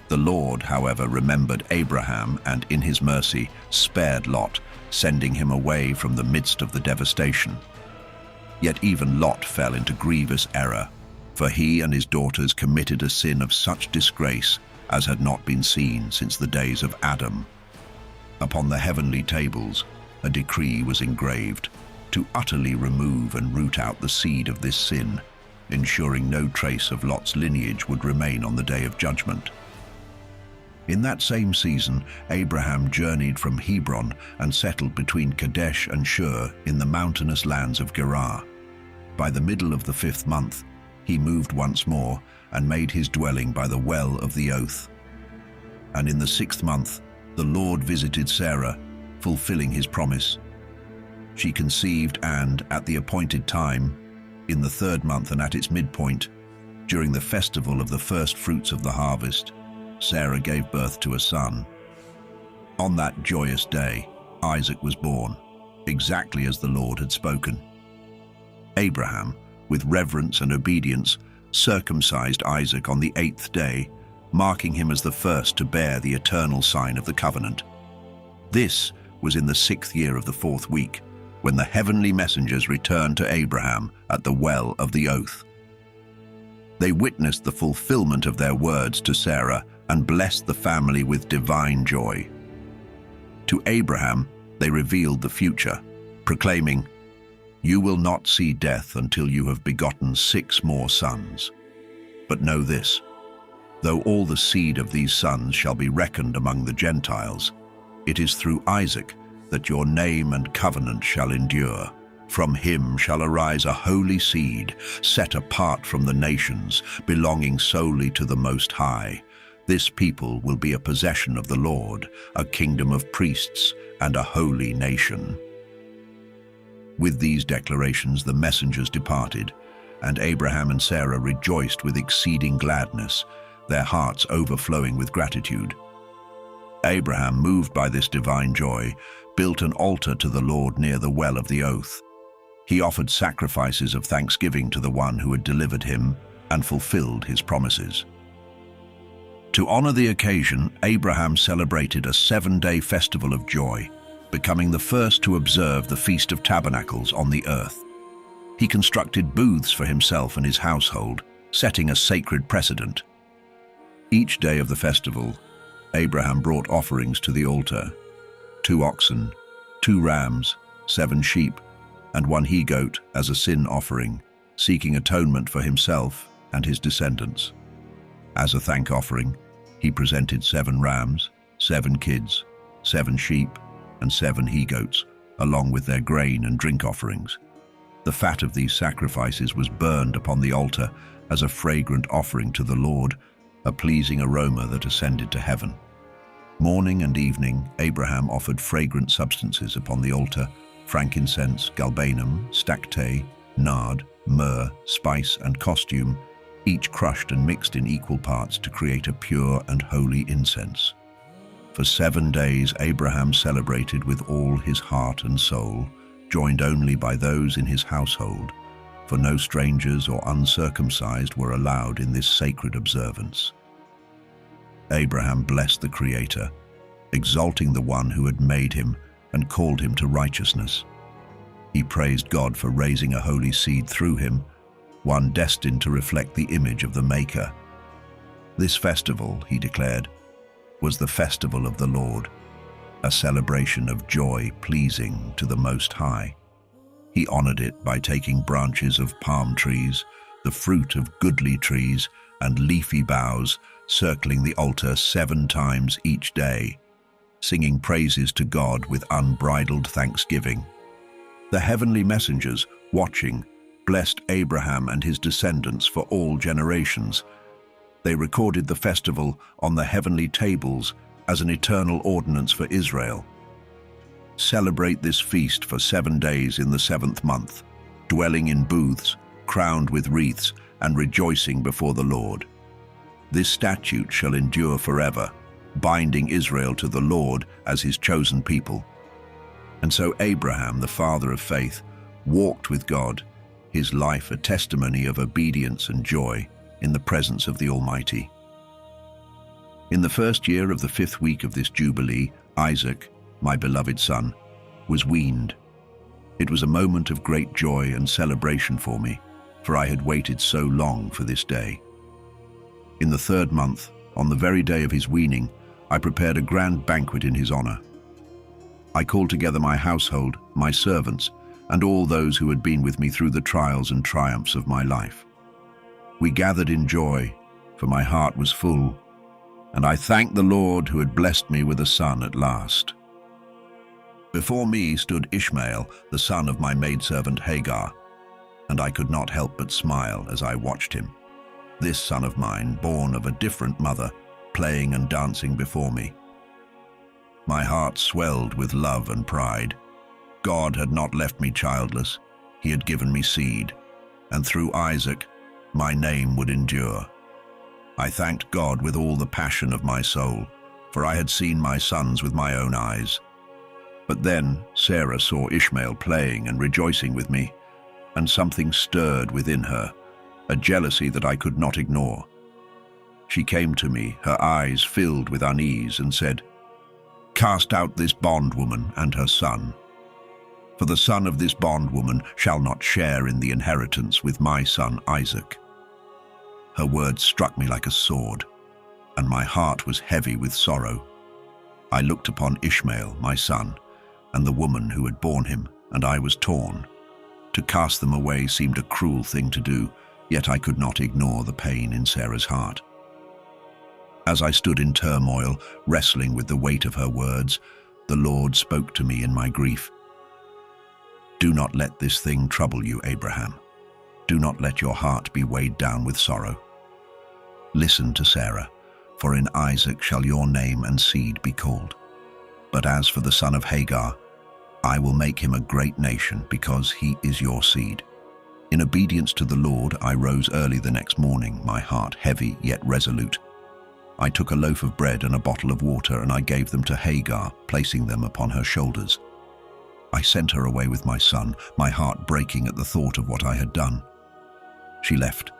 The Lord, however, remembered Abraham and in his mercy spared Lot, sending him away from the midst of the devastation. Yet even Lot fell into grievous error, for he and his daughters committed a sin of such disgrace as had not been seen since the days of Adam. Upon the heavenly tables, a decree was engraved to utterly remove and root out the seed of this sin, ensuring no trace of Lot's lineage would remain on the day of judgment. In that same season, Abraham journeyed from Hebron and settled between Kadesh and Shur in the mountainous lands of Gerar. By the middle of the 5th month, he moved once more and made his dwelling by the well of the oath. And in the 6th month, the Lord visited Sarah, fulfilling his promise. She conceived and, at the appointed time, in the 3rd month and at its midpoint, during the festival of the first fruits of the harvest, Sarah gave birth to a son. On that joyous day, Isaac was born, exactly as the Lord had spoken. Abraham, with reverence and obedience, circumcised Isaac on the 8th day, marking him as the first to bear the eternal sign of the covenant. This was in the 6th year of the 4th week, when the heavenly messengers returned to Abraham at the well of the oath. They witnessed the fulfillment of their words to Sarah and blessed the family with divine joy. To Abraham, they revealed the future, proclaiming, "You will not see death until you have begotten 6 more sons. But know this, though all the seed of these sons shall be reckoned among the Gentiles, it is through Isaac that your name and covenant shall endure. From him shall arise a holy seed, set apart from the nations, belonging solely to the Most High. This people will be a possession of the Lord, a kingdom of priests and a holy nation." With these declarations the messengers departed, and Abraham and Sarah rejoiced with exceeding gladness, their hearts overflowing with gratitude. Abraham, moved by this divine joy, built an altar to the Lord near the well of the oath. He offered sacrifices of thanksgiving to the one who had delivered him and fulfilled his promises. To honor the occasion, Abraham celebrated a 7-day festival of joy, becoming the first to observe the Feast of Tabernacles on the earth. He constructed booths for himself and his household, setting a sacred precedent. Each day of the festival, Abraham brought offerings to the altar: 2 oxen, 2 rams, 7 sheep, and 1 he-goat as a sin offering, seeking atonement for himself and his descendants. As a thank offering, he presented 7 rams, 7 kids, 7 sheep, and 7 he-goats, along with their grain and drink offerings. The fat of these sacrifices was burned upon the altar as a fragrant offering to the Lord, a pleasing aroma that ascended to heaven. Morning and evening, Abraham offered fragrant substances upon the altar: frankincense, galbanum, stacte, nard, myrrh, spice, and costume, each crushed and mixed in equal parts to create a pure and holy incense. For 7 days, Abraham celebrated with all his heart and soul, joined only by those in his household, for no strangers or uncircumcised were allowed in this sacred observance. Abraham blessed the Creator, exalting the one who had made him and called him to righteousness. He praised God for raising a holy seed through him, one destined to reflect the image of the Maker. This festival, he declared, was the festival of the Lord, a celebration of joy pleasing to the Most High. He honored it by taking branches of palm trees, the fruit of goodly trees, and leafy boughs, circling the altar 7 times each day, singing praises to God with unbridled thanksgiving. The heavenly messengers, watching, blessed Abraham and his descendants for all generations. They recorded the festival on the heavenly tables as an eternal ordinance for Israel. Celebrate this feast for 7 days in the 7th month, dwelling in booths, crowned with wreaths, and rejoicing before the Lord. This statute shall endure forever, binding Israel to the Lord as his chosen people. And so Abraham, the father of faith, walked with God, his life a testimony of obedience and joy in the presence of the Almighty. In the 1st year of the 5th week of this Jubilee, Isaac, my beloved son, was weaned. It was a moment of great joy and celebration for me, for I had waited so long for this day. In the 3rd month, on the very day of his weaning, I prepared a grand banquet in his honor. I called together my household, my servants, and all those who had been with me through the trials and triumphs of my life. We gathered in joy, for my heart was full, and I thanked the Lord who had blessed me with a son at last. Before me stood Ishmael, the son of my maidservant Hagar, and I could not help but smile as I watched him. This son of mine, born of a different mother, playing and dancing before me. My heart swelled with love and pride. God had not left me childless. He had given me seed, and through Isaac, my name would endure. I thanked God with all the passion of my soul, for I had seen my sons with my own eyes. But then Sarah saw Ishmael playing and rejoicing with me, and something stirred within her, a jealousy that I could not ignore. She came to me, her eyes filled with unease, and said, "Cast out this bondwoman and her son, for the son of this bondwoman shall not share in the inheritance with my son Isaac." Her words struck me like a sword, and my heart was heavy with sorrow. I looked upon Ishmael, my son, and the woman who had borne him, and I was torn. To cast them away seemed a cruel thing to do, yet I could not ignore the pain in Sarah's heart. As I stood in turmoil, wrestling with the weight of her words, the Lord spoke to me in my grief. "Do not let this thing trouble you, Abraham. Do not let your heart be weighed down with sorrow. Listen to Sarah, for in Isaac shall your name and seed be called. But as for the son of Hagar, I will make him a great nation because he is your seed." In obedience to the Lord, I rose early the next morning, my heart heavy yet resolute. I took a loaf of bread and a bottle of water, and I gave them to Hagar, placing them upon her shoulders. I sent her away with my son, my heart breaking at the thought of what I had done. She left,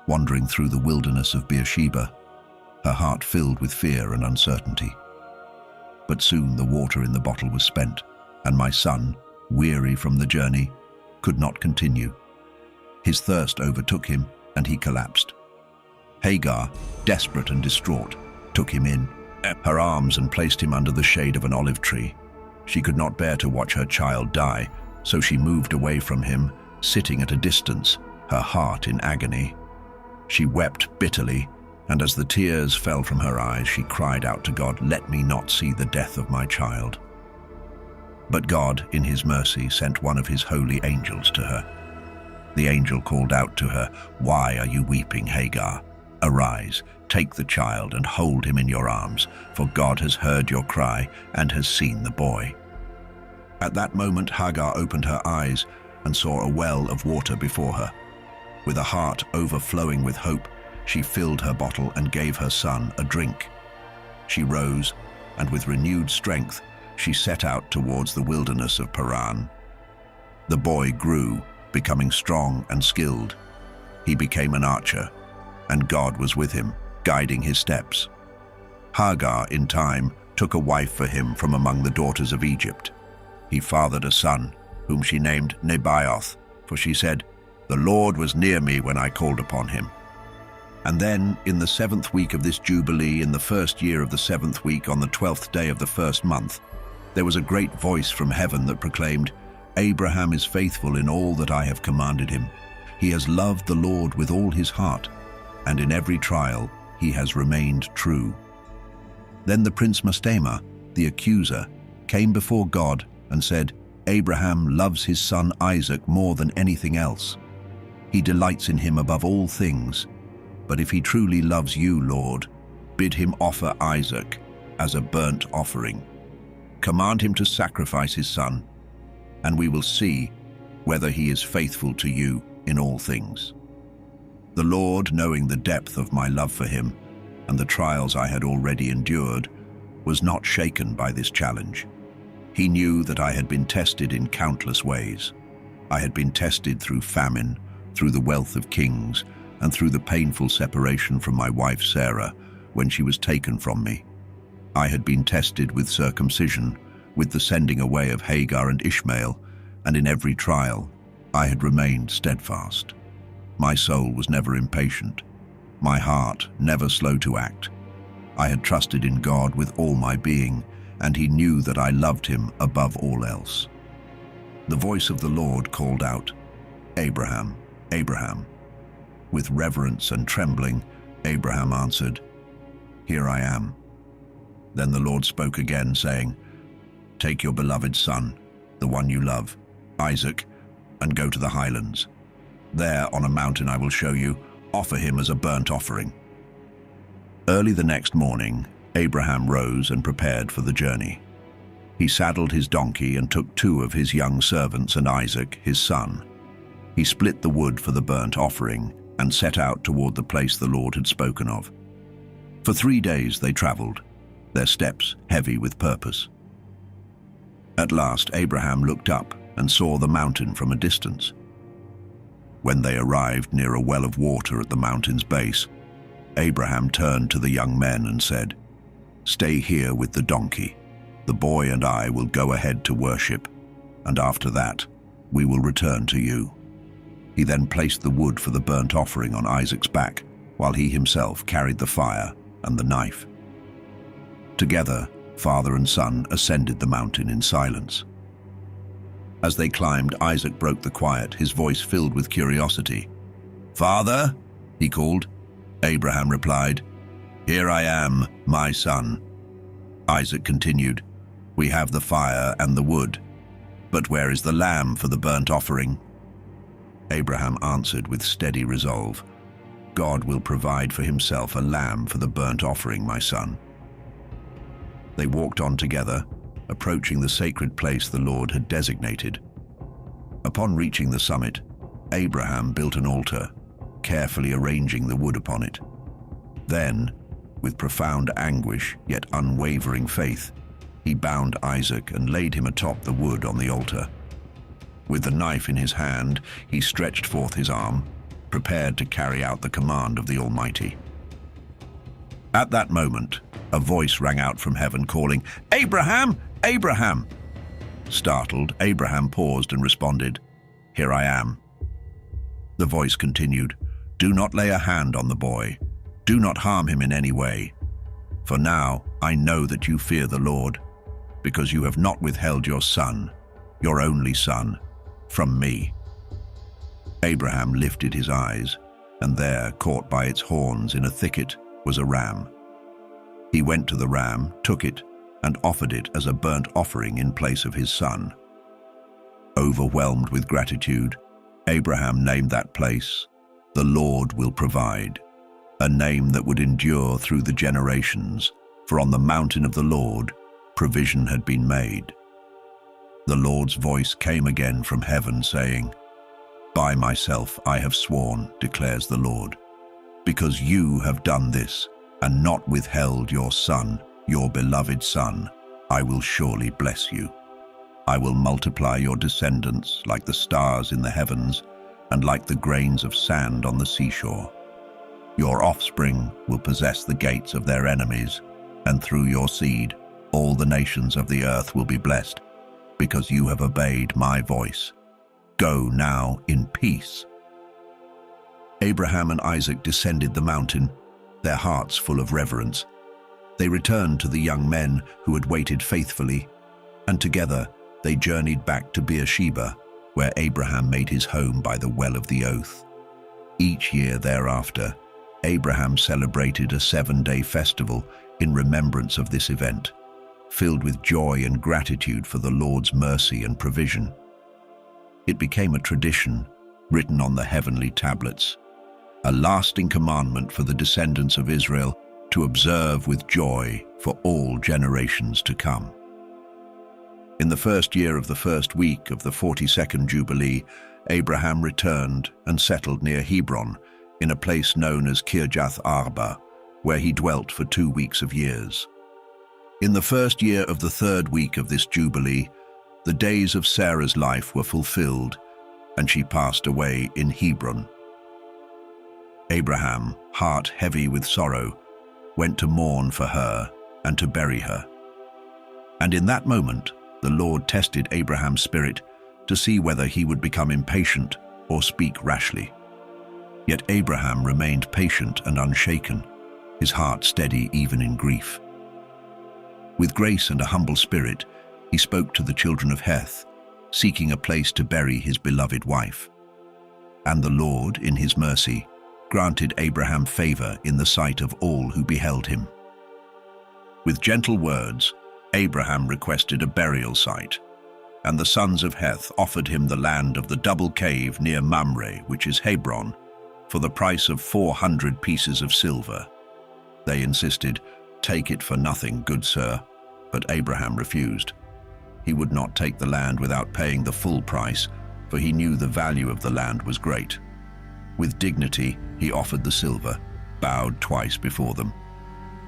wandering through the wilderness of Beersheba, her heart filled with fear and uncertainty. But soon the water in the bottle was spent, and my son, weary from the journey, could not continue. His thirst overtook him, and he collapsed. Hagar, desperate and distraught, took him in her arms and placed him under the shade of an olive tree. She could not bear to watch her child die, so she moved away from him, sitting at a distance, her heart in agony. She wept bitterly, and as the tears fell from her eyes, she cried out to God, "Let me not see the death of my child." But God, in his mercy, sent one of his holy angels to her. The angel called out to her, "Why are you weeping, Hagar? Arise, take the child and hold him in your arms, for God has heard your cry and has seen the boy." At that moment Hagar opened her eyes and saw a well of water before her. With a heart overflowing with hope, she filled her bottle and gave her son a drink. She rose, and with renewed strength, she set out towards the wilderness of Paran. The boy grew, becoming strong and skilled. He became an archer, and God was with him, guiding his steps. Hagar, in time, took a wife for him from among the daughters of Egypt. He fathered a son, whom she named Nebaioth, for she said, "The Lord was near me when I called upon him." And then, in the 7th week of this Jubilee, in the 1st year of the 7th week, on the 12th day of the 1st month, there was a great voice from heaven that proclaimed, "Abraham is faithful in all that I have commanded him. He has loved the Lord with all his heart, and in every trial he has remained true." Then the prince Mastema, the accuser, came before God and said, "Abraham loves his son Isaac more than anything else. He delights in him above all things. But if he truly loves you, Lord, bid him offer Isaac as a burnt offering. Command him to sacrifice his son, and we will see whether he is faithful to you in all things." The Lord, knowing the depth of my love for him and the trials I had already endured, was not shaken by this challenge. He knew that I had been tested in countless ways. I had been tested through famine, through the wealth of kings, and through the painful separation from my wife Sarah when she was taken from me. I had been tested with circumcision, with the sending away of Hagar and Ishmael, and in every trial I had remained steadfast. My soul was never impatient, my heart never slow to act. I had trusted in God with all my being, and he knew that I loved him above all else. The voice of the Lord called out, "Abraham, Abraham." With reverence and trembling, Abraham answered, "Here I am." Then the Lord spoke again, saying, "Take your beloved son, the one you love, Isaac, and go to the highlands. There, on a mountain I will show you, offer him as a burnt offering." Early the next morning, Abraham rose and prepared for the journey. He saddled his donkey and took 2 of his young servants and Isaac, his son. He split the wood for the burnt offering and set out toward the place the Lord had spoken of. For 3 days they traveled, their steps heavy with purpose. At last Abraham looked up and saw the mountain from a distance. When they arrived near a well of water at the mountain's base, Abraham turned to the young men and said, "Stay here with the donkey. The boy and I will go ahead to worship, and after that, we will return to you." He then placed the wood for the burnt offering on Isaac's back, while he himself carried the fire and the knife. Together, father and son ascended the mountain in silence. As they climbed, Isaac broke the quiet, his voice filled with curiosity. "Father?" he called. Abraham replied, "Here I am, my son." Isaac continued, "We have the fire and the wood, but where is the lamb for the burnt offering?" Abraham answered with steady resolve, "God will provide for himself a lamb for the burnt offering, my son." They walked on together, approaching the sacred place the Lord had designated. Upon reaching the summit, Abraham built an altar, carefully arranging the wood upon it. Then, with profound anguish yet unwavering faith, he bound Isaac and laid him atop the wood on the altar. With the knife in his hand, he stretched forth his arm, prepared to carry out the command of the Almighty. At that moment, a voice rang out from heaven calling, "Abraham! Abraham!" Startled, Abraham paused and responded, "Here I am." The voice continued, "Do not lay a hand on the boy. Do not harm him in any way. For now I know that you fear the Lord, because you have not withheld your son, your only son, from me." Abraham lifted his eyes, and there, caught by its horns in a thicket, was a ram. He went to the ram, took it, and offered it as a burnt offering in place of his son. Overwhelmed with gratitude, Abraham named that place, "The Lord Will Provide," a name that would endure through the generations, for on the mountain of the Lord, provision had been made. The Lord's voice came again from heaven, saying, "By myself I have sworn, declares the Lord, because you have done this, and not withheld your son, your beloved son, I will surely bless you. I will multiply your descendants like the stars in the heavens, and like the grains of sand on the seashore. Your offspring will possess the gates of their enemies, and through your seed, all the nations of the earth will be blessed, because you have obeyed my voice. Go now in peace." Abraham and Isaac descended the mountain, their hearts full of reverence. They returned to the young men who had waited faithfully, and together they journeyed back to Beersheba, where Abraham made his home by the well of the oath. Each year thereafter, Abraham celebrated a 7-day festival in remembrance of this event, filled with joy and gratitude for the Lord's mercy and provision. It became a tradition written on the heavenly tablets, a lasting commandment for the descendants of Israel to observe with joy for all generations to come. In the first year of the first week of the 42nd Jubilee, Abraham returned and settled near Hebron, in a place known as Kirjath Arba, where he dwelt for 2 weeks of years. In the first year of the third week of this Jubilee, the days of Sarah's life were fulfilled, and she passed away in Hebron. Abraham, heart heavy with sorrow, went to mourn for her and to bury her. And in that moment, the Lord tested Abraham's spirit to see whether he would become impatient or speak rashly. Yet Abraham remained patient and unshaken, his heart steady even in grief. With grace and a humble spirit, he spoke to the children of Heth, seeking a place to bury his beloved wife. And the Lord, in his mercy, granted Abraham favor in the sight of all who beheld him. With gentle words, Abraham requested a burial site, and the sons of Heth offered him the land of the double cave near Mamre, which is Hebron, for the price of 400 pieces of silver. They insisted, "Take it for nothing, good sir," but Abraham refused. He would not take the land without paying the full price, for he knew the value of the land was great. With dignity, he offered the silver, bowed twice before them,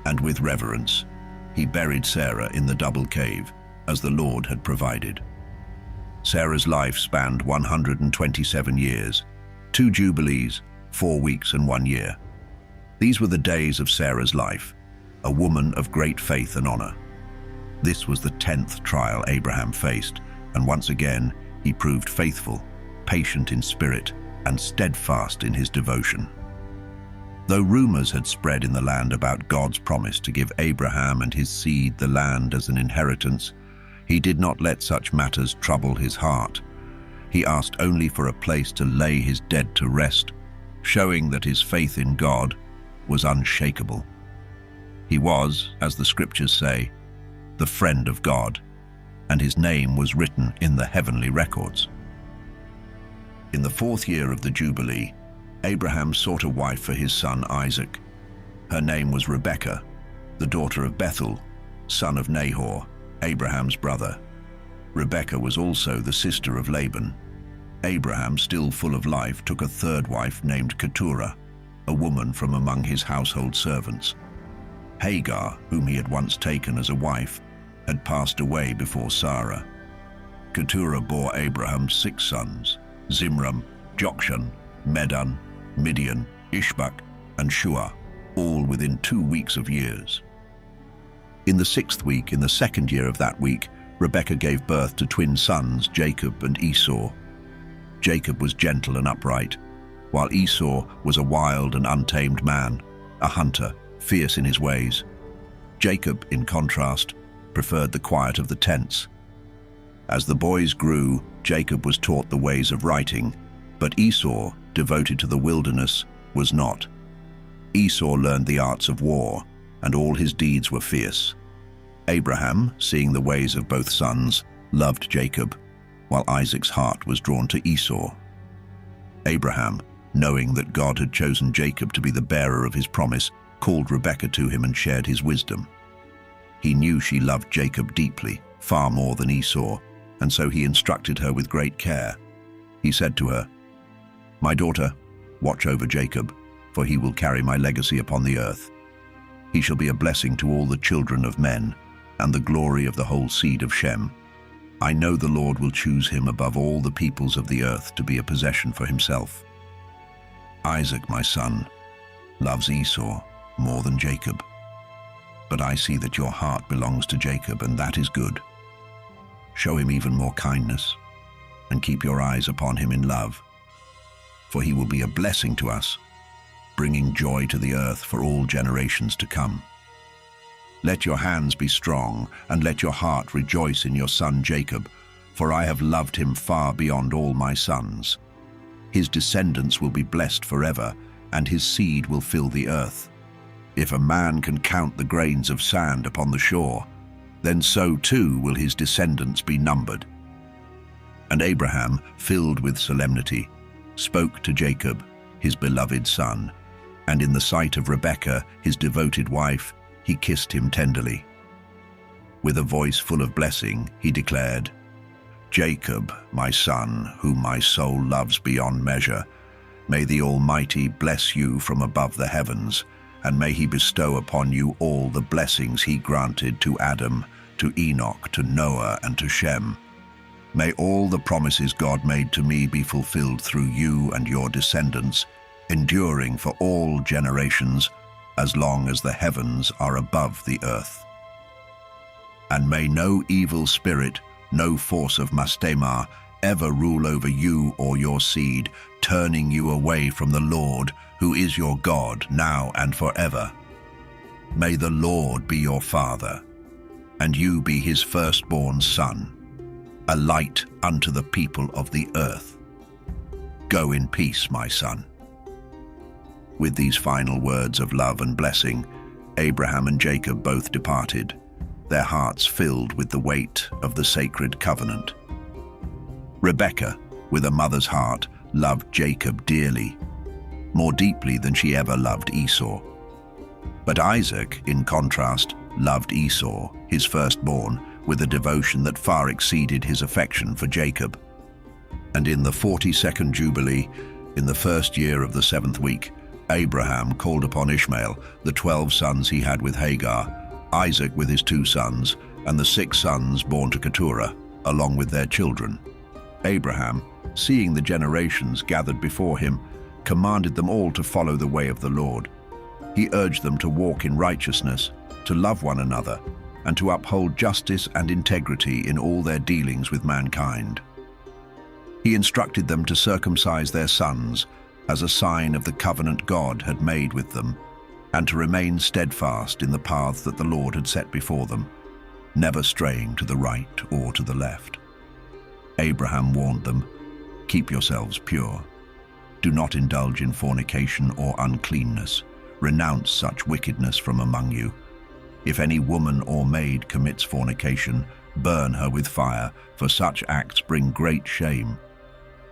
and with reverence, he buried Sarah in the double cave, as the Lord had provided. Sarah's life spanned 127 years, 2 jubilees, 4 weeks and 1 year. These were the days of Sarah's life, a woman of great faith and honor. This was the 10th trial Abraham faced, and once again he proved faithful, patient in spirit, and steadfast in his devotion. Though rumors had spread in the land about God's promise to give Abraham and his seed the land as an inheritance, he did not let such matters trouble his heart. He asked only for a place to lay his dead to rest, showing that his faith in God was unshakable. He was, as the scriptures say, the friend of God, and his name was written in the heavenly records. In the 4th year of the Jubilee, Abraham sought a wife for his son Isaac. Her name was Rebekah, the daughter of Bethuel, son of Nahor, Abraham's brother. Rebekah was also the sister of Laban. Abraham, still full of life, took a third wife named Keturah, a woman from among his household servants. Hagar, whom he had once taken as a wife, had passed away before Sarah. Keturah bore Abraham 6 sons, Zimram, Jokshan, Medan, Midian, Ishbak, and Shua, all within 2 weeks of years. In the 6th week, in the 2nd year of that week, Rebekah gave birth to twin sons, Jacob and Esau. Jacob was gentle and upright, while Esau was a wild and untamed man, a hunter, fierce in his ways. Jacob, in contrast, preferred the quiet of the tents. As the boys grew, Jacob was taught the ways of writing, but Esau, devoted to the wilderness, was not. Esau learned the arts of war, and all his deeds were fierce. Abraham, seeing the ways of both sons, loved Jacob, while Isaac's heart was drawn to Esau. Abraham, knowing that God had chosen Jacob to be the bearer of his promise, called Rebekah to him and shared his wisdom. He knew she loved Jacob deeply, far more than Esau, and so he instructed her with great care. He said to her, "My daughter, watch over Jacob, for he will carry my legacy upon the earth. He shall be a blessing to all the children of men, and the glory of the whole seed of Shem. I know the Lord will choose him above all the peoples of the earth to be a possession for himself." Isaac, my son, loves Esau more than Jacob. But I see that your heart belongs to Jacob, and that is good. Show him even more kindness, and keep your eyes upon him in love, for he will be a blessing to us, bringing joy to the earth for all generations to come. Let your hands be strong, and let your heart rejoice in your son Jacob, for I have loved him far beyond all my sons. His descendants will be blessed forever, and his seed will fill the earth. If a man can count the grains of sand upon the shore, then so too will his descendants be numbered. And Abraham, filled with solemnity, spoke to Jacob, his beloved son, and in the sight of Rebekah, his devoted wife, he kissed him tenderly. With a voice full of blessing, he declared, "Jacob, my son, whom my soul loves beyond measure, may the Almighty bless you from above the heavens, and may he bestow upon you all the blessings he granted to Adam, to Enoch, to Noah, and to Shem. May all the promises God made to me be fulfilled through you and your descendants, enduring for all generations, as long as the heavens are above the earth. And may no evil spirit, no force of Mastemah, ever rule over you or your seed, turning you away from the Lord, who is your God, now and forever. May the Lord be your father, and you be his firstborn son, a light unto the people of the earth. Go in peace, my son." With these final words of love and blessing, Abraham and Jacob both departed, their hearts filled with the weight of the sacred covenant. Rebekah, with a mother's heart, loved Jacob dearly, more deeply than she ever loved Esau. But Isaac, in contrast, loved Esau, his firstborn, with a devotion that far exceeded his affection for Jacob. And in the 42nd Jubilee, in the first year of the 7th week, Abraham called upon Ishmael, the 12 sons he had with Hagar, Isaac with his 2 sons, and the 6 sons born to Keturah, along with their children. Abraham, seeing the generations gathered before him, commanded them all to follow the way of the Lord. He urged them to walk in righteousness, to love one another, and to uphold justice and integrity in all their dealings with mankind. He instructed them to circumcise their sons as a sign of the covenant God had made with them, and to remain steadfast in the path that the Lord had set before them, never straying to the right or to the left. Abraham warned them, "Keep yourselves pure. Do not indulge in fornication or uncleanness. Renounce such wickedness from among you. If any woman or maid commits fornication, burn her with fire, for such acts bring great shame.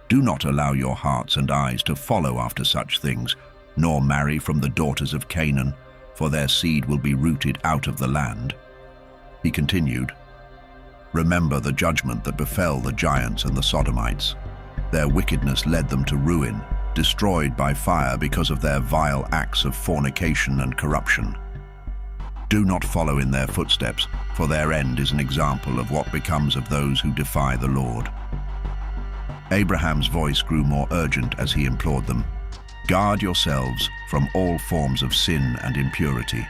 Do not allow your hearts and eyes to follow after such things, nor marry from the daughters of Canaan, for their seed will be rooted out of the land." He continued, "Remember the judgment that befell the giants and the Sodomites. Their wickedness led them to ruin, destroyed by fire because of their vile acts of fornication and corruption. Do not follow in their footsteps, for their end is an example of what becomes of those who defy the Lord." Abraham's voice grew more urgent as he implored them, "Guard yourselves from all forms of sin and impurity.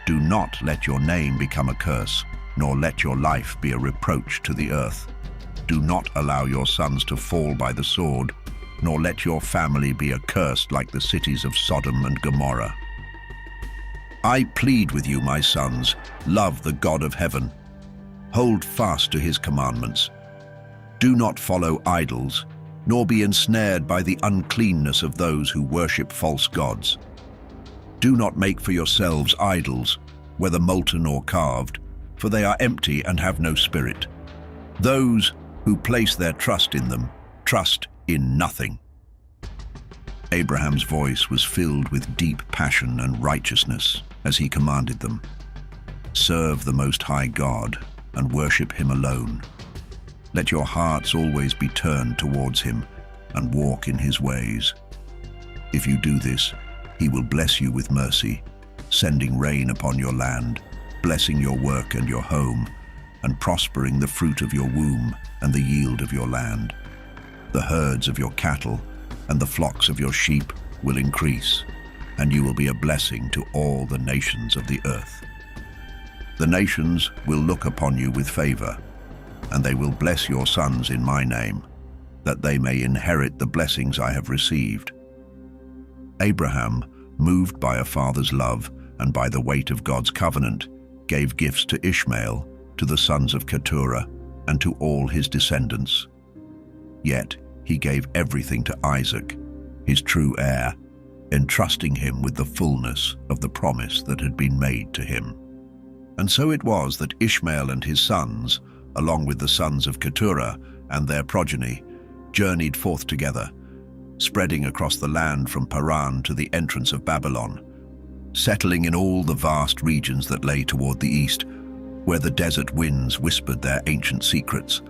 Do not let your name become a curse. nor let your life be a reproach to the earth. Do not allow your sons to fall by the sword, nor let your family be accursed like the cities of Sodom and Gomorrah. I plead with you, my sons, love the God of heaven. Hold fast to his commandments. Do not follow idols, nor be ensnared by the uncleanness of those who worship false gods. Do not make for yourselves idols, whether molten or carved, for they are empty and have no spirit. Those who place their trust in them trust in nothing. Abraham's voice was filled with deep passion and righteousness as he commanded them, "Serve the Most High God and worship him alone. Let your hearts always be turned towards him and walk in his ways. If you do this, he will bless you with mercy, sending rain upon your land, blessing your work and your home, and prospering the fruit of your womb and the yield of your land. The herds of your cattle and the flocks of your sheep will increase, and you will be a blessing to all the nations of the earth. The nations will look upon you with favor, and they will bless your sons in my name, that they may inherit the blessings I have received." Abraham, moved by a father's love and by the weight of God's covenant, gave gifts to Ishmael, to the sons of Keturah, and to all his descendants. Yet he gave everything to Isaac, his true heir, entrusting him with the fullness of the promise that had been made to him. And so it was that Ishmael and his sons, along with the sons of Keturah and their progeny, journeyed forth together, spreading across the land from Paran to the entrance of Babylon, settling in all the vast regions that lay toward the east, where the desert winds whispered their ancient secrets.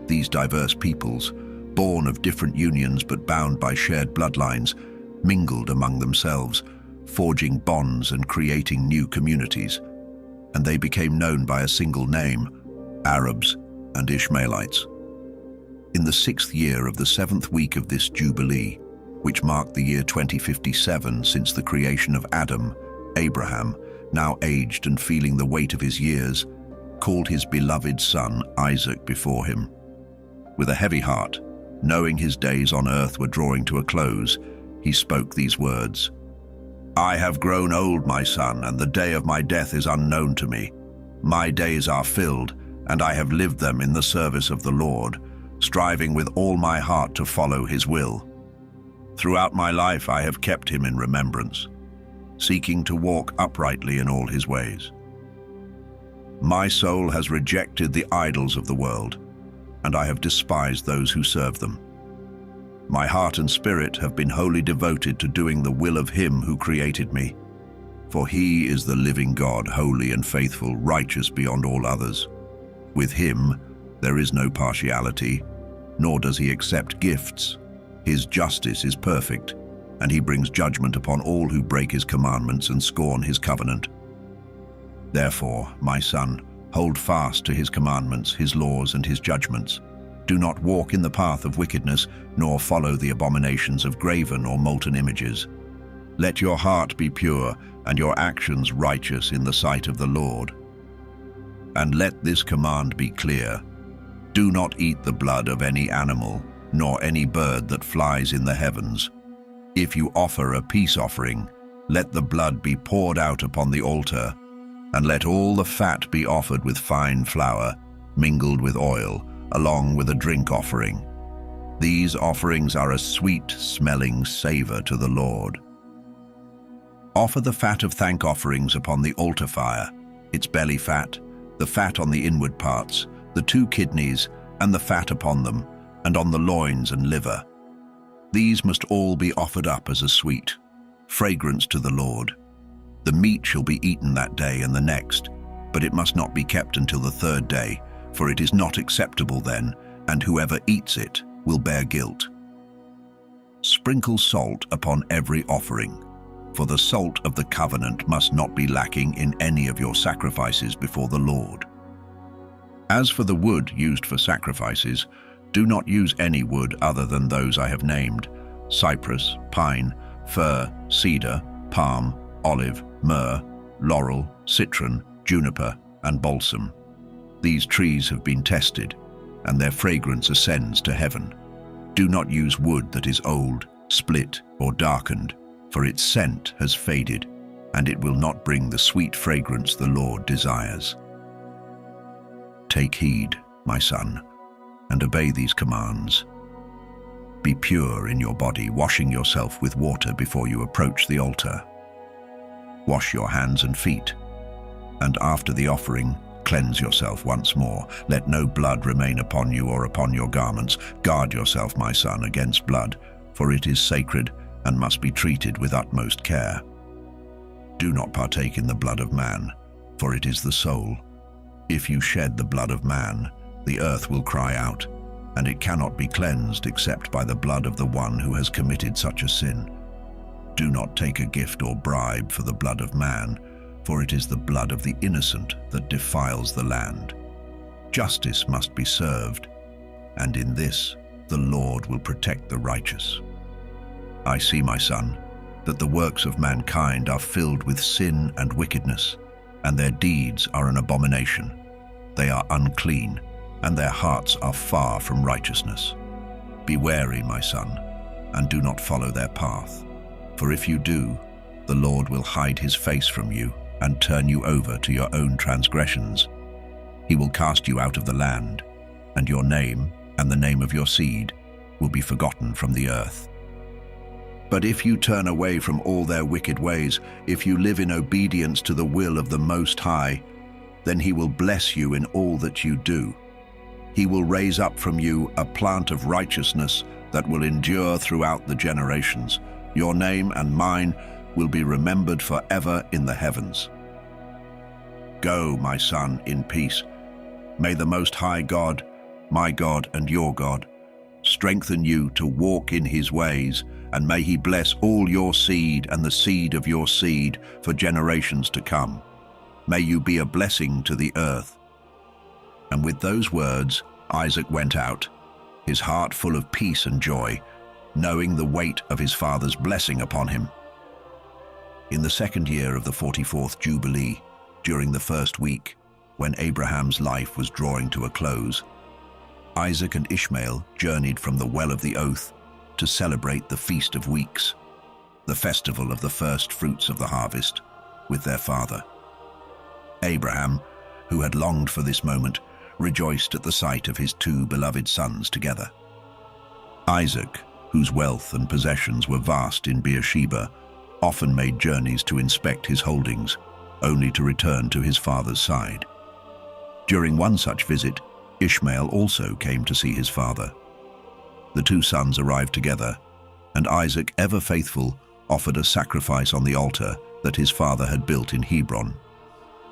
These diverse peoples, born of different unions but bound by shared bloodlines, mingled among themselves, forging bonds and creating new communities, and they became known by a single name: Arabs and Ishmaelites. In the 6th year of the 7th week of this Jubilee, which marked the year 2057 since the creation of Adam, Abraham, now aged and feeling the weight of his years, called his beloved son Isaac before him. With a heavy heart, knowing his days on earth were drawing to a close, he spoke these words: "I have grown old, my son, and the day of my death is unknown to me. My days are filled, and I have lived them in the service of the Lord, striving with all my heart to follow his will. Throughout my life I have kept him in remembrance, seeking to walk uprightly in all his ways. My soul has rejected the idols of the world, and I have despised those who serve them. My heart and spirit have been wholly devoted to doing the will of him who created me. For he is the living God, holy and faithful, righteous beyond all others. With him there is no partiality, nor does he accept gifts. His justice is perfect, and he brings judgment upon all who break his commandments and scorn his covenant. Therefore, my son, hold fast to his commandments, his laws, and his judgments. Do not walk in the path of wickedness, nor follow the abominations of graven or molten images. Let your heart be pure, and your actions righteous in the sight of the Lord. And let this command be clear: do not eat the blood of any animal, nor any bird that flies in the heavens. If you offer a peace offering, let the blood be poured out upon the altar, and let all the fat be offered with fine flour, mingled with oil, along with a drink offering. These offerings are a sweet-smelling savor to the Lord. Offer the fat of thank offerings upon the altar fire, its belly fat, the fat on the inward parts, the 2 kidneys, and the fat upon them, and on the loins and liver. These must all be offered up as a sweet fragrance to the Lord. The meat shall be eaten that day and the next, but it must not be kept until the 3rd day, for it is not acceptable then, and whoever eats it will bear guilt. Sprinkle salt upon every offering, for the salt of the covenant must not be lacking in any of your sacrifices before the Lord. As for the wood used for sacrifices, do not use any wood other than those I have named: cypress, pine, fir, cedar, palm, olive, myrrh, laurel, citron, juniper, and balsam. These trees have been tested, and their fragrance ascends to heaven. Do not use wood that is old, split, or darkened, for its scent has faded, and it will not bring the sweet fragrance the Lord desires. Take heed, my son, and obey these commands. Be pure in your body, washing yourself with water before you approach the altar. Wash your hands and feet, and after the offering, cleanse yourself once more. Let no blood remain upon you or upon your garments. Guard yourself, my son, against blood, for it is sacred and must be treated with utmost care. Do not partake in the blood of man, for it is the soul. If you shed the blood of man, the earth will cry out, and it cannot be cleansed except by the blood of the one who has committed such a sin. Do not take a gift or bribe for the blood of man, for it is the blood of the innocent that defiles the land. Justice must be served, and in this the Lord will protect the righteous. I see, my son, that the works of mankind are filled with sin and wickedness, and their deeds are an abomination. They are unclean, and their hearts are far from righteousness. Be wary, my son, and do not follow their path. For if you do, the Lord will hide his face from you and turn you over to your own transgressions. He will cast you out of the land, and your name and the name of your seed will be forgotten from the earth. But if you turn away from all their wicked ways, if you live in obedience to the will of the Most High, then he will bless you in all that you do. He will raise up from you a plant of righteousness that will endure throughout the generations. Your name and mine will be remembered forever in the heavens. Go, my son, in peace. May the Most High God, my God and your God, strengthen you to walk in his ways, and may he bless all your seed and the seed of your seed for generations to come. May you be a blessing to the earth. And with those words, Isaac went out, his heart full of peace and joy, knowing the weight of his father's blessing upon him. In the second year of the 44th Jubilee, during the first week, when Abraham's life was drawing to a close, Isaac and Ishmael journeyed from the well of the oath to celebrate the Feast of Weeks, the festival of the first fruits of the harvest, with their father. Abraham, who had longed for this moment, rejoiced at the sight of his two beloved sons together. Isaac, whose wealth and possessions were vast in Beersheba, often made journeys to inspect his holdings, only to return to his father's side. During one such visit, Ishmael also came to see his father. The two sons arrived together, and Isaac, ever faithful, offered a sacrifice on the altar that his father had built in Hebron.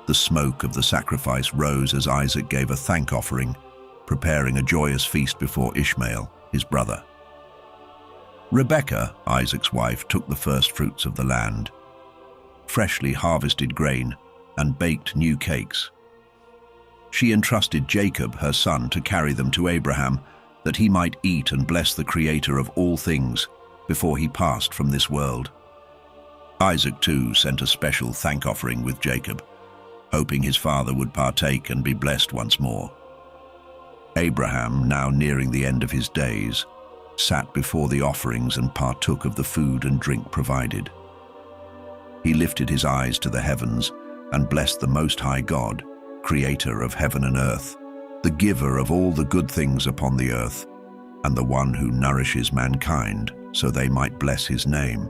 The smoke of the sacrifice rose as Isaac gave a thank offering, preparing a joyous feast before Ishmael, his brother. Rebekah, Isaac's wife, took the first fruits of the land, freshly harvested grain, and baked new cakes. She entrusted Jacob, her son, to carry them to Abraham, that he might eat and bless the Creator of all things before he passed from this world. Isaac, too, sent a special thank offering with Jacob, hoping his father would partake and be blessed once more. Abraham, now nearing the end of his days, sat before the offerings and partook of the food and drink provided. He lifted his eyes to the heavens and blessed the Most High God, Creator of heaven and earth, the giver of all the good things upon the earth, and the one who nourishes mankind so they might bless his name.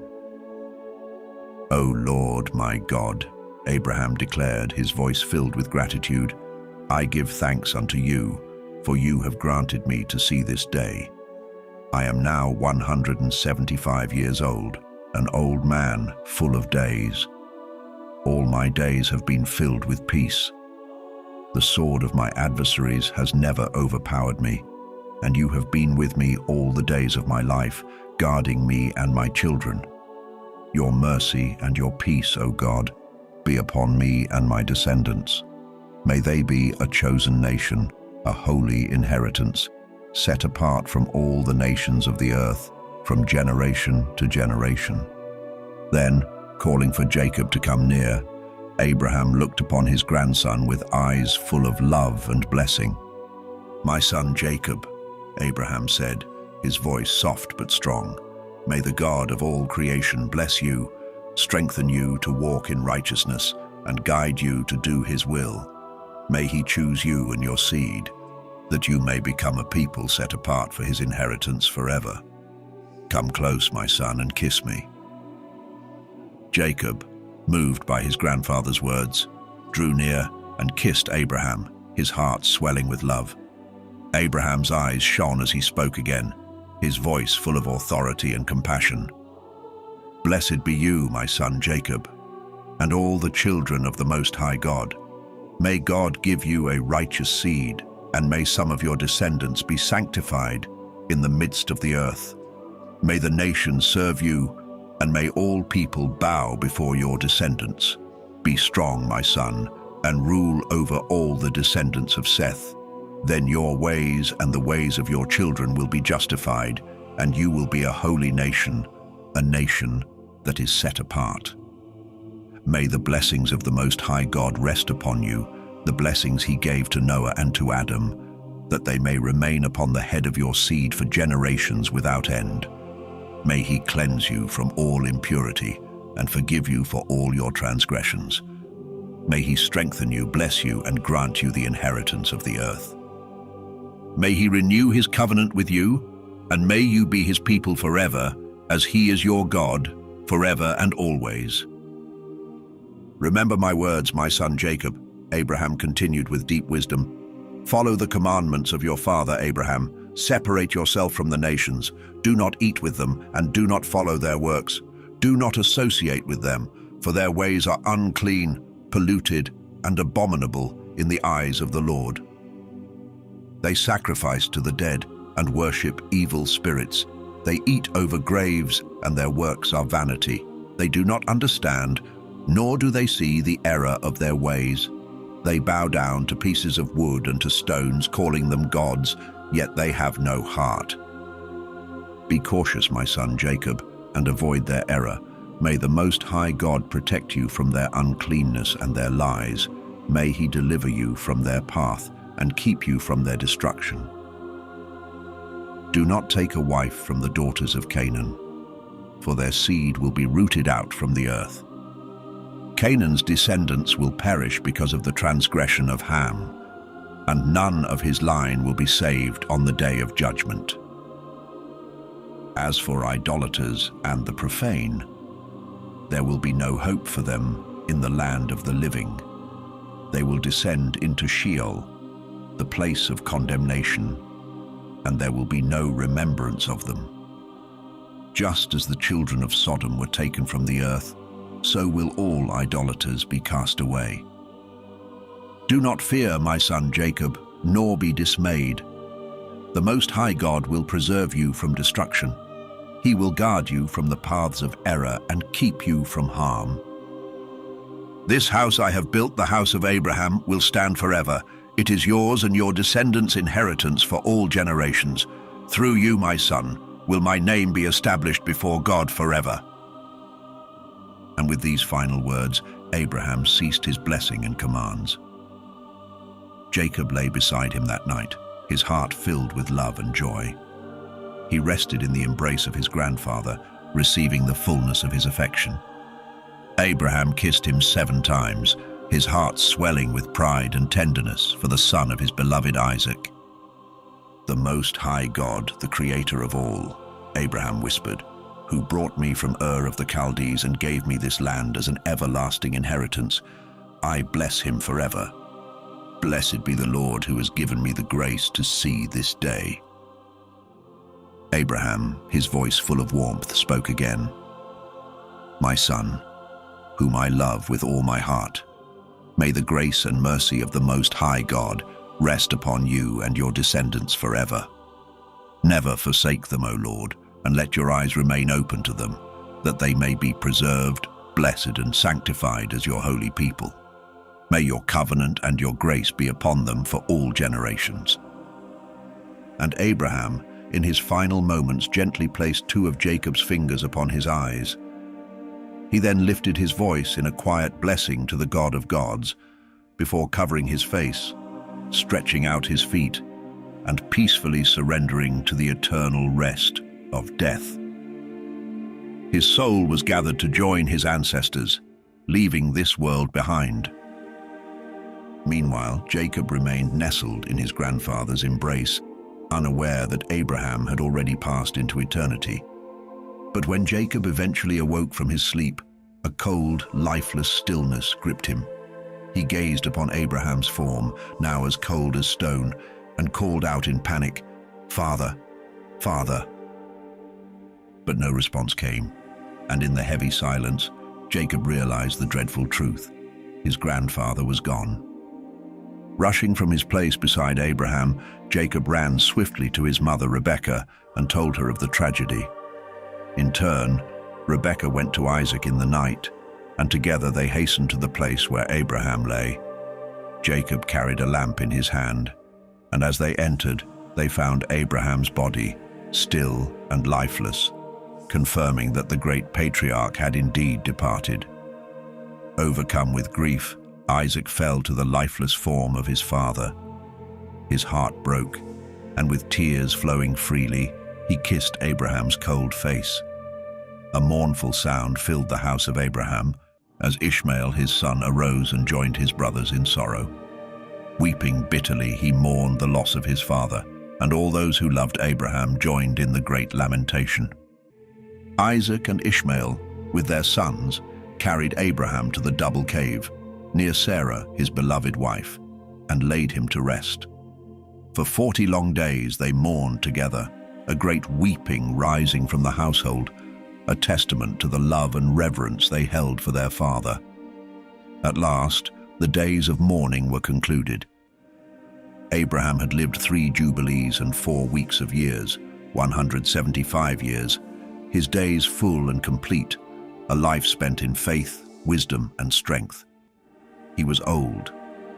"O Lord, my God," Abraham declared, his voice filled with gratitude, "I give thanks unto you, for you have granted me to see this day. I am now 175 years old, an old man full of days. All my days have been filled with peace. The sword of my adversaries has never overpowered me, and you have been with me all the days of my life, guarding me and my children. Your mercy and your peace, O God, be upon me and my descendants. May they be a chosen nation, a holy inheritance, set apart from all the nations of the earth, from generation to generation." Then, calling for Jacob to come near, Abraham looked upon his grandson with eyes full of love and blessing. "My son Jacob," Abraham said, his voice soft but strong, "may the God of all creation bless you, strengthen you to walk in righteousness, and guide you to do his will. May he choose you and your seed, that you may become a people set apart for his inheritance forever. Come close, my son, and kiss me." Jacob, moved by his grandfather's words, drew near and kissed Abraham, his heart swelling with love. Abraham's eyes shone as he spoke again, his voice full of authority and compassion. "Blessed be you, my son Jacob, and all the children of the Most High God. May God give you a righteous seed, and may some of your descendants be sanctified in the midst of the earth. May the nations serve you, and may all people bow before your descendants. Be strong, my son, and rule over all the descendants of Seth. Then your ways and the ways of your children will be justified, and you will be a holy nation, a nation that is set apart. May the blessings of the Most High God rest upon you, the blessings he gave to Noah and to Adam, that they may remain upon the head of your seed for generations without end. May he cleanse you from all impurity and forgive you for all your transgressions. May he strengthen you, bless you, and grant you the inheritance of the earth. May he renew his covenant with you, and may you be his people forever, as he is your God, forever and always. Remember my words, my son Jacob," Abraham continued with deep wisdom. "Follow the commandments of your father Abraham. Separate yourself from the nations. Do not eat with them, and do not follow their works. Do not associate with them, for their ways are unclean, polluted, and abominable in the eyes of the Lord. They sacrifice to the dead and worship evil spirits. They eat over graves, and their works are vanity. They do not understand, nor do they see the error of their ways. They bow down to pieces of wood and to stones, calling them gods, yet they have no heart. Be cautious, my son Jacob, and avoid their error. May the Most High God protect you from their uncleanness and their lies. May he deliver you from their path and keep you from their destruction. Do not take a wife from the daughters of Canaan, for their seed will be rooted out from the earth. Canaan's descendants will perish because of the transgression of Ham, and none of his line will be saved on the day of judgment. As for idolaters and the profane, there will be no hope for them in the land of the living. They will descend into Sheol, the place of condemnation, and there will be no remembrance of them. Just as the children of Sodom were taken from the earth, so will all idolaters be cast away. Do not fear, my son Jacob, nor be dismayed. The Most High God will preserve you from destruction. He will guard you from the paths of error and keep you from harm. This house I have built, the house of Abraham, will stand forever. It is yours and your descendants' inheritance for all generations. Through you, my son, will my name be established before God forever." And with these final words, Abraham ceased his blessing and commands. Jacob lay beside him that night, his heart filled with love and joy. He rested in the embrace of his grandfather, receiving the fullness of his affection. Abraham kissed him 7 times, his heart swelling with pride and tenderness for the son of his beloved Isaac. "The Most High God, the Creator of all," Abraham whispered, "who brought me from Ur of the Chaldees and gave me this land as an everlasting inheritance, I bless him forever. Blessed be the Lord who has given me the grace to see this day." Abraham, his voice full of warmth, spoke again. "My son, whom I love with all my heart, may the grace and mercy of the Most High God rest upon you and your descendants forever. Never forsake them, O Lord, and let your eyes remain open to them, that they may be preserved, blessed, and sanctified as your holy people. May your covenant and your grace be upon them for all generations." And Abraham, in his final moments, gently placed 2 of Jacob's fingers upon his eyes. He then lifted his voice in a quiet blessing to the God of gods, before covering his face, stretching out his feet, and peacefully surrendering to the eternal rest of death. His soul was gathered to join his ancestors, leaving this world behind. Meanwhile, Jacob remained nestled in his grandfather's embrace, unaware that Abraham had already passed into eternity. But when Jacob eventually awoke from his sleep, a cold, lifeless stillness gripped him. He gazed upon Abraham's form, now as cold as stone, and called out in panic, "Father, Father." But no response came, and in the heavy silence, Jacob realized the dreadful truth. His grandfather was gone. Rushing from his place beside Abraham, Jacob ran swiftly to his mother Rebekah and told her of the tragedy. In turn, Rebekah went to Isaac in the night, and together they hastened to the place where Abraham lay. Jacob carried a lamp in his hand, and as they entered, they found Abraham's body, still and lifeless, confirming that the great patriarch had indeed departed. Overcome with grief, Isaac fell to the lifeless form of his father. His heart broke, and with tears flowing freely, he kissed Abraham's cold face. A mournful sound filled the house of Abraham, as Ishmael, his son, arose and joined his brothers in sorrow. Weeping bitterly, he mourned the loss of his father, and all those who loved Abraham joined in the great lamentation. Isaac and Ishmael, with their sons, carried Abraham to the double cave, near Sarah, his beloved wife, and laid him to rest. For 40 long days they mourned together, a great weeping rising from the household, a testament to the love and reverence they held for their father. At last, the days of mourning were concluded. Abraham had lived 3 jubilees and 4 weeks of years, 175 years, his days full and complete, a life spent in faith, wisdom, and strength. He was old,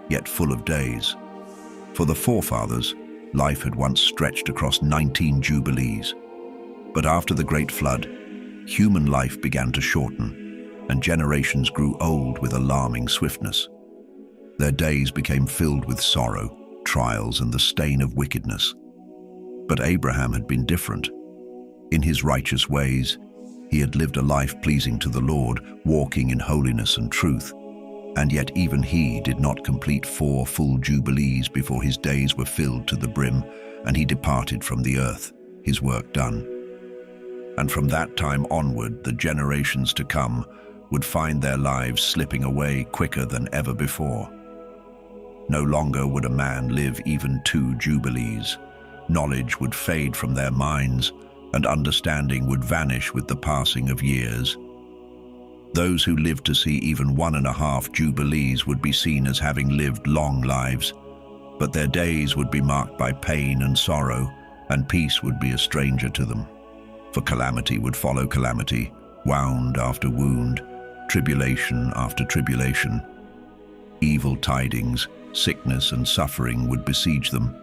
yet full of days. For the forefathers, life had once stretched across 19 jubilees. But after the great flood, human life began to shorten, and generations grew old with alarming swiftness. Their days became filled with sorrow, trials, and the stain of wickedness. But Abraham had been different. In his righteous ways, he had lived a life pleasing to the Lord, walking in holiness and truth. And yet even he did not complete 4 full jubilees before his days were filled to the brim, and he departed from the earth, his work done. And from that time onward, the generations to come would find their lives slipping away quicker than ever before. No longer would a man live even 2 jubilees. Knowledge would fade from their minds, and understanding would vanish with the passing of years. Those who lived to see even 1.5 jubilees would be seen as having lived long lives, but their days would be marked by pain and sorrow, and peace would be a stranger to them. For calamity would follow calamity, wound after wound, tribulation after tribulation. Evil tidings, sickness and suffering would besiege them.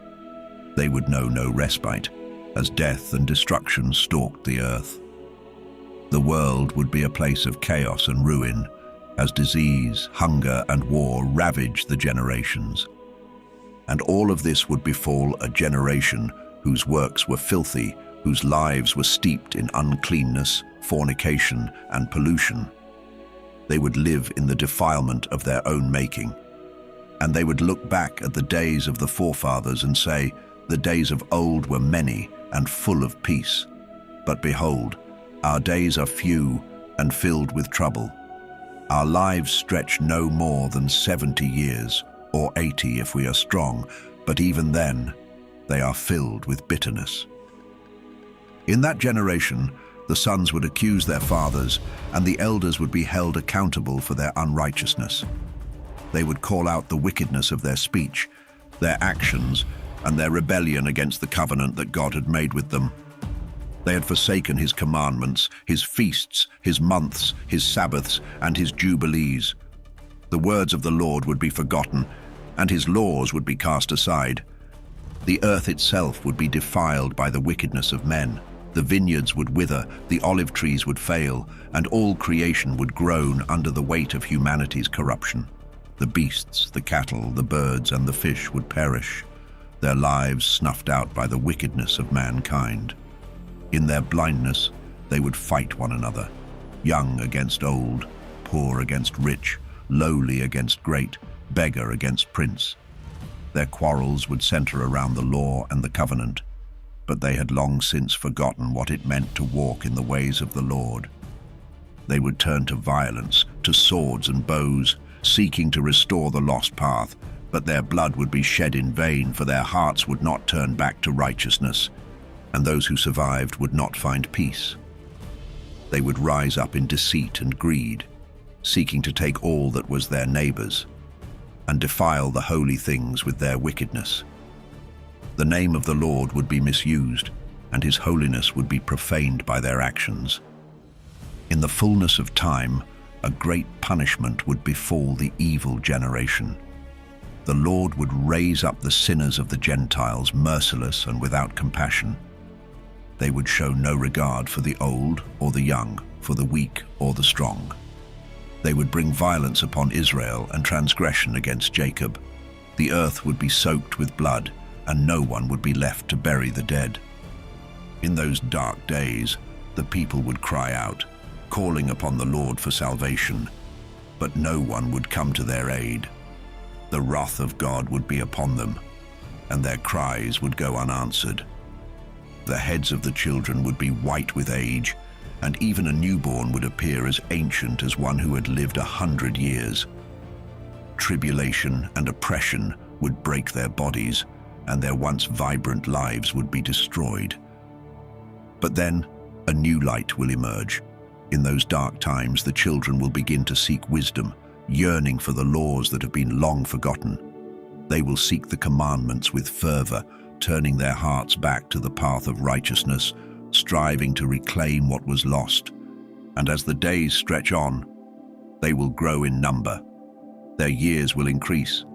They would know no respite, as death and destruction stalked the earth. The world would be a place of chaos and ruin, as disease, hunger, and war ravaged the generations. And all of this would befall a generation whose works were filthy, whose lives were steeped in uncleanness, fornication, and pollution. They would live in the defilement of their own making. And they would look back at the days of the forefathers and say, "The days of old were many and full of peace. But behold, our days are few and filled with trouble. Our lives stretch no more than 70 years, or 80 if we are strong, but even then, they are filled with bitterness." In that generation, the sons would accuse their fathers, and the elders would be held accountable for their unrighteousness. They would call out the wickedness of their speech, their actions, and their rebellion against the covenant that God had made with them. They had forsaken his commandments, his feasts, his months, his Sabbaths, and his jubilees. The words of the Lord would be forgotten, and his laws would be cast aside. The earth itself would be defiled by the wickedness of men. The vineyards would wither, the olive trees would fail, and all creation would groan under the weight of humanity's corruption. The beasts, the cattle, the birds, and the fish would perish, their lives snuffed out by the wickedness of mankind. In their blindness, they would fight one another, young against old, poor against rich, lowly against great, beggar against prince. Their quarrels would center around the law and the covenant, but they had long since forgotten what it meant to walk in the ways of the Lord. They would turn to violence, to swords and bows, seeking to restore the lost path, but their blood would be shed in vain, for their hearts would not turn back to righteousness, and those who survived would not find peace. They would rise up in deceit and greed, seeking to take all that was their neighbor's, and defile the holy things with their wickedness. The name of the Lord would be misused, and his holiness would be profaned by their actions. In the fullness of time, a great punishment would befall the evil generation. The Lord would raise up the sinners of the Gentiles, merciless and without compassion. They would show no regard for the old or the young, for the weak or the strong. They would bring violence upon Israel and transgression against Jacob. The earth would be soaked with blood, and no one would be left to bury the dead. In those dark days, the people would cry out, calling upon the Lord for salvation, but no one would come to their aid. The wrath of God would be upon them, and their cries would go unanswered. The heads of the children would be white with age, and even a newborn would appear as ancient as one who had lived 100 years. Tribulation and oppression would break their bodies, and their once vibrant lives would be destroyed. But then, a new light will emerge. In those dark times, the children will begin to seek wisdom, yearning for the laws that have been long forgotten. They will seek the commandments with fervor, turning their hearts back to the path of righteousness, striving to reclaim what was lost. And as the days stretch on, they will grow in number. Their years will increase,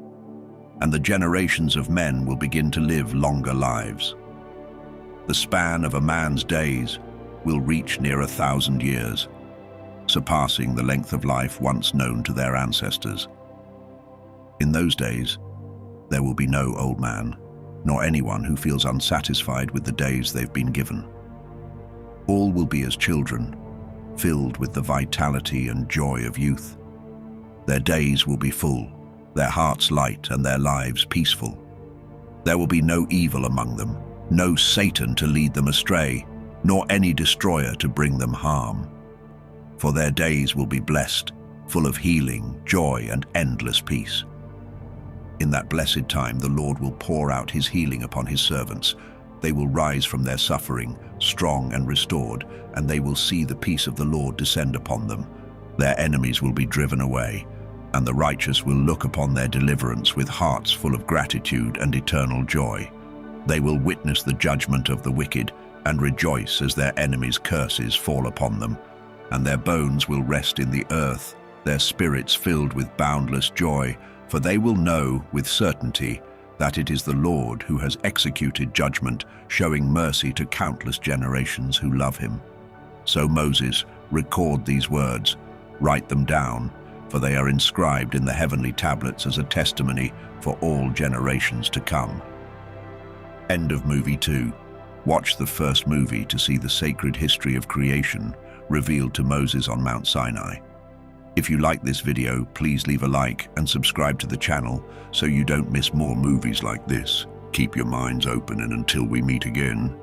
and the generations of men will begin to live longer lives. The span of a man's days will reach near 1,000 years, surpassing the length of life once known to their ancestors. In those days, there will be no old man, nor anyone who feels unsatisfied with the days they've been given. All will be as children, filled with the vitality and joy of youth. Their days will be full, their hearts light, and their lives peaceful. There will be no evil among them, no Satan to lead them astray, nor any destroyer to bring them harm. For their days will be blessed, full of healing, joy, and endless peace. In that blessed time, the Lord will pour out his healing upon his servants. They will rise from their suffering, strong and restored, and they will see the peace of the Lord descend upon them. Their enemies will be driven away, and the righteous will look upon their deliverance with hearts full of gratitude and eternal joy. They will witness the judgment of the wicked and rejoice as their enemies' curses fall upon them, and their bones will rest in the earth, their spirits filled with boundless joy, for they will know with certainty that it is the Lord who has executed judgment, showing mercy to countless generations who love him. So Moses, record these words, write them down, for they are inscribed in the heavenly tablets as a testimony for all generations to come. End of movie 2. Watch the first movie to see the sacred history of creation revealed to Moses on Mount Sinai. If you like this video, please leave a like and subscribe to the channel so you don't miss more movies like this. Keep your minds open, and until we meet again,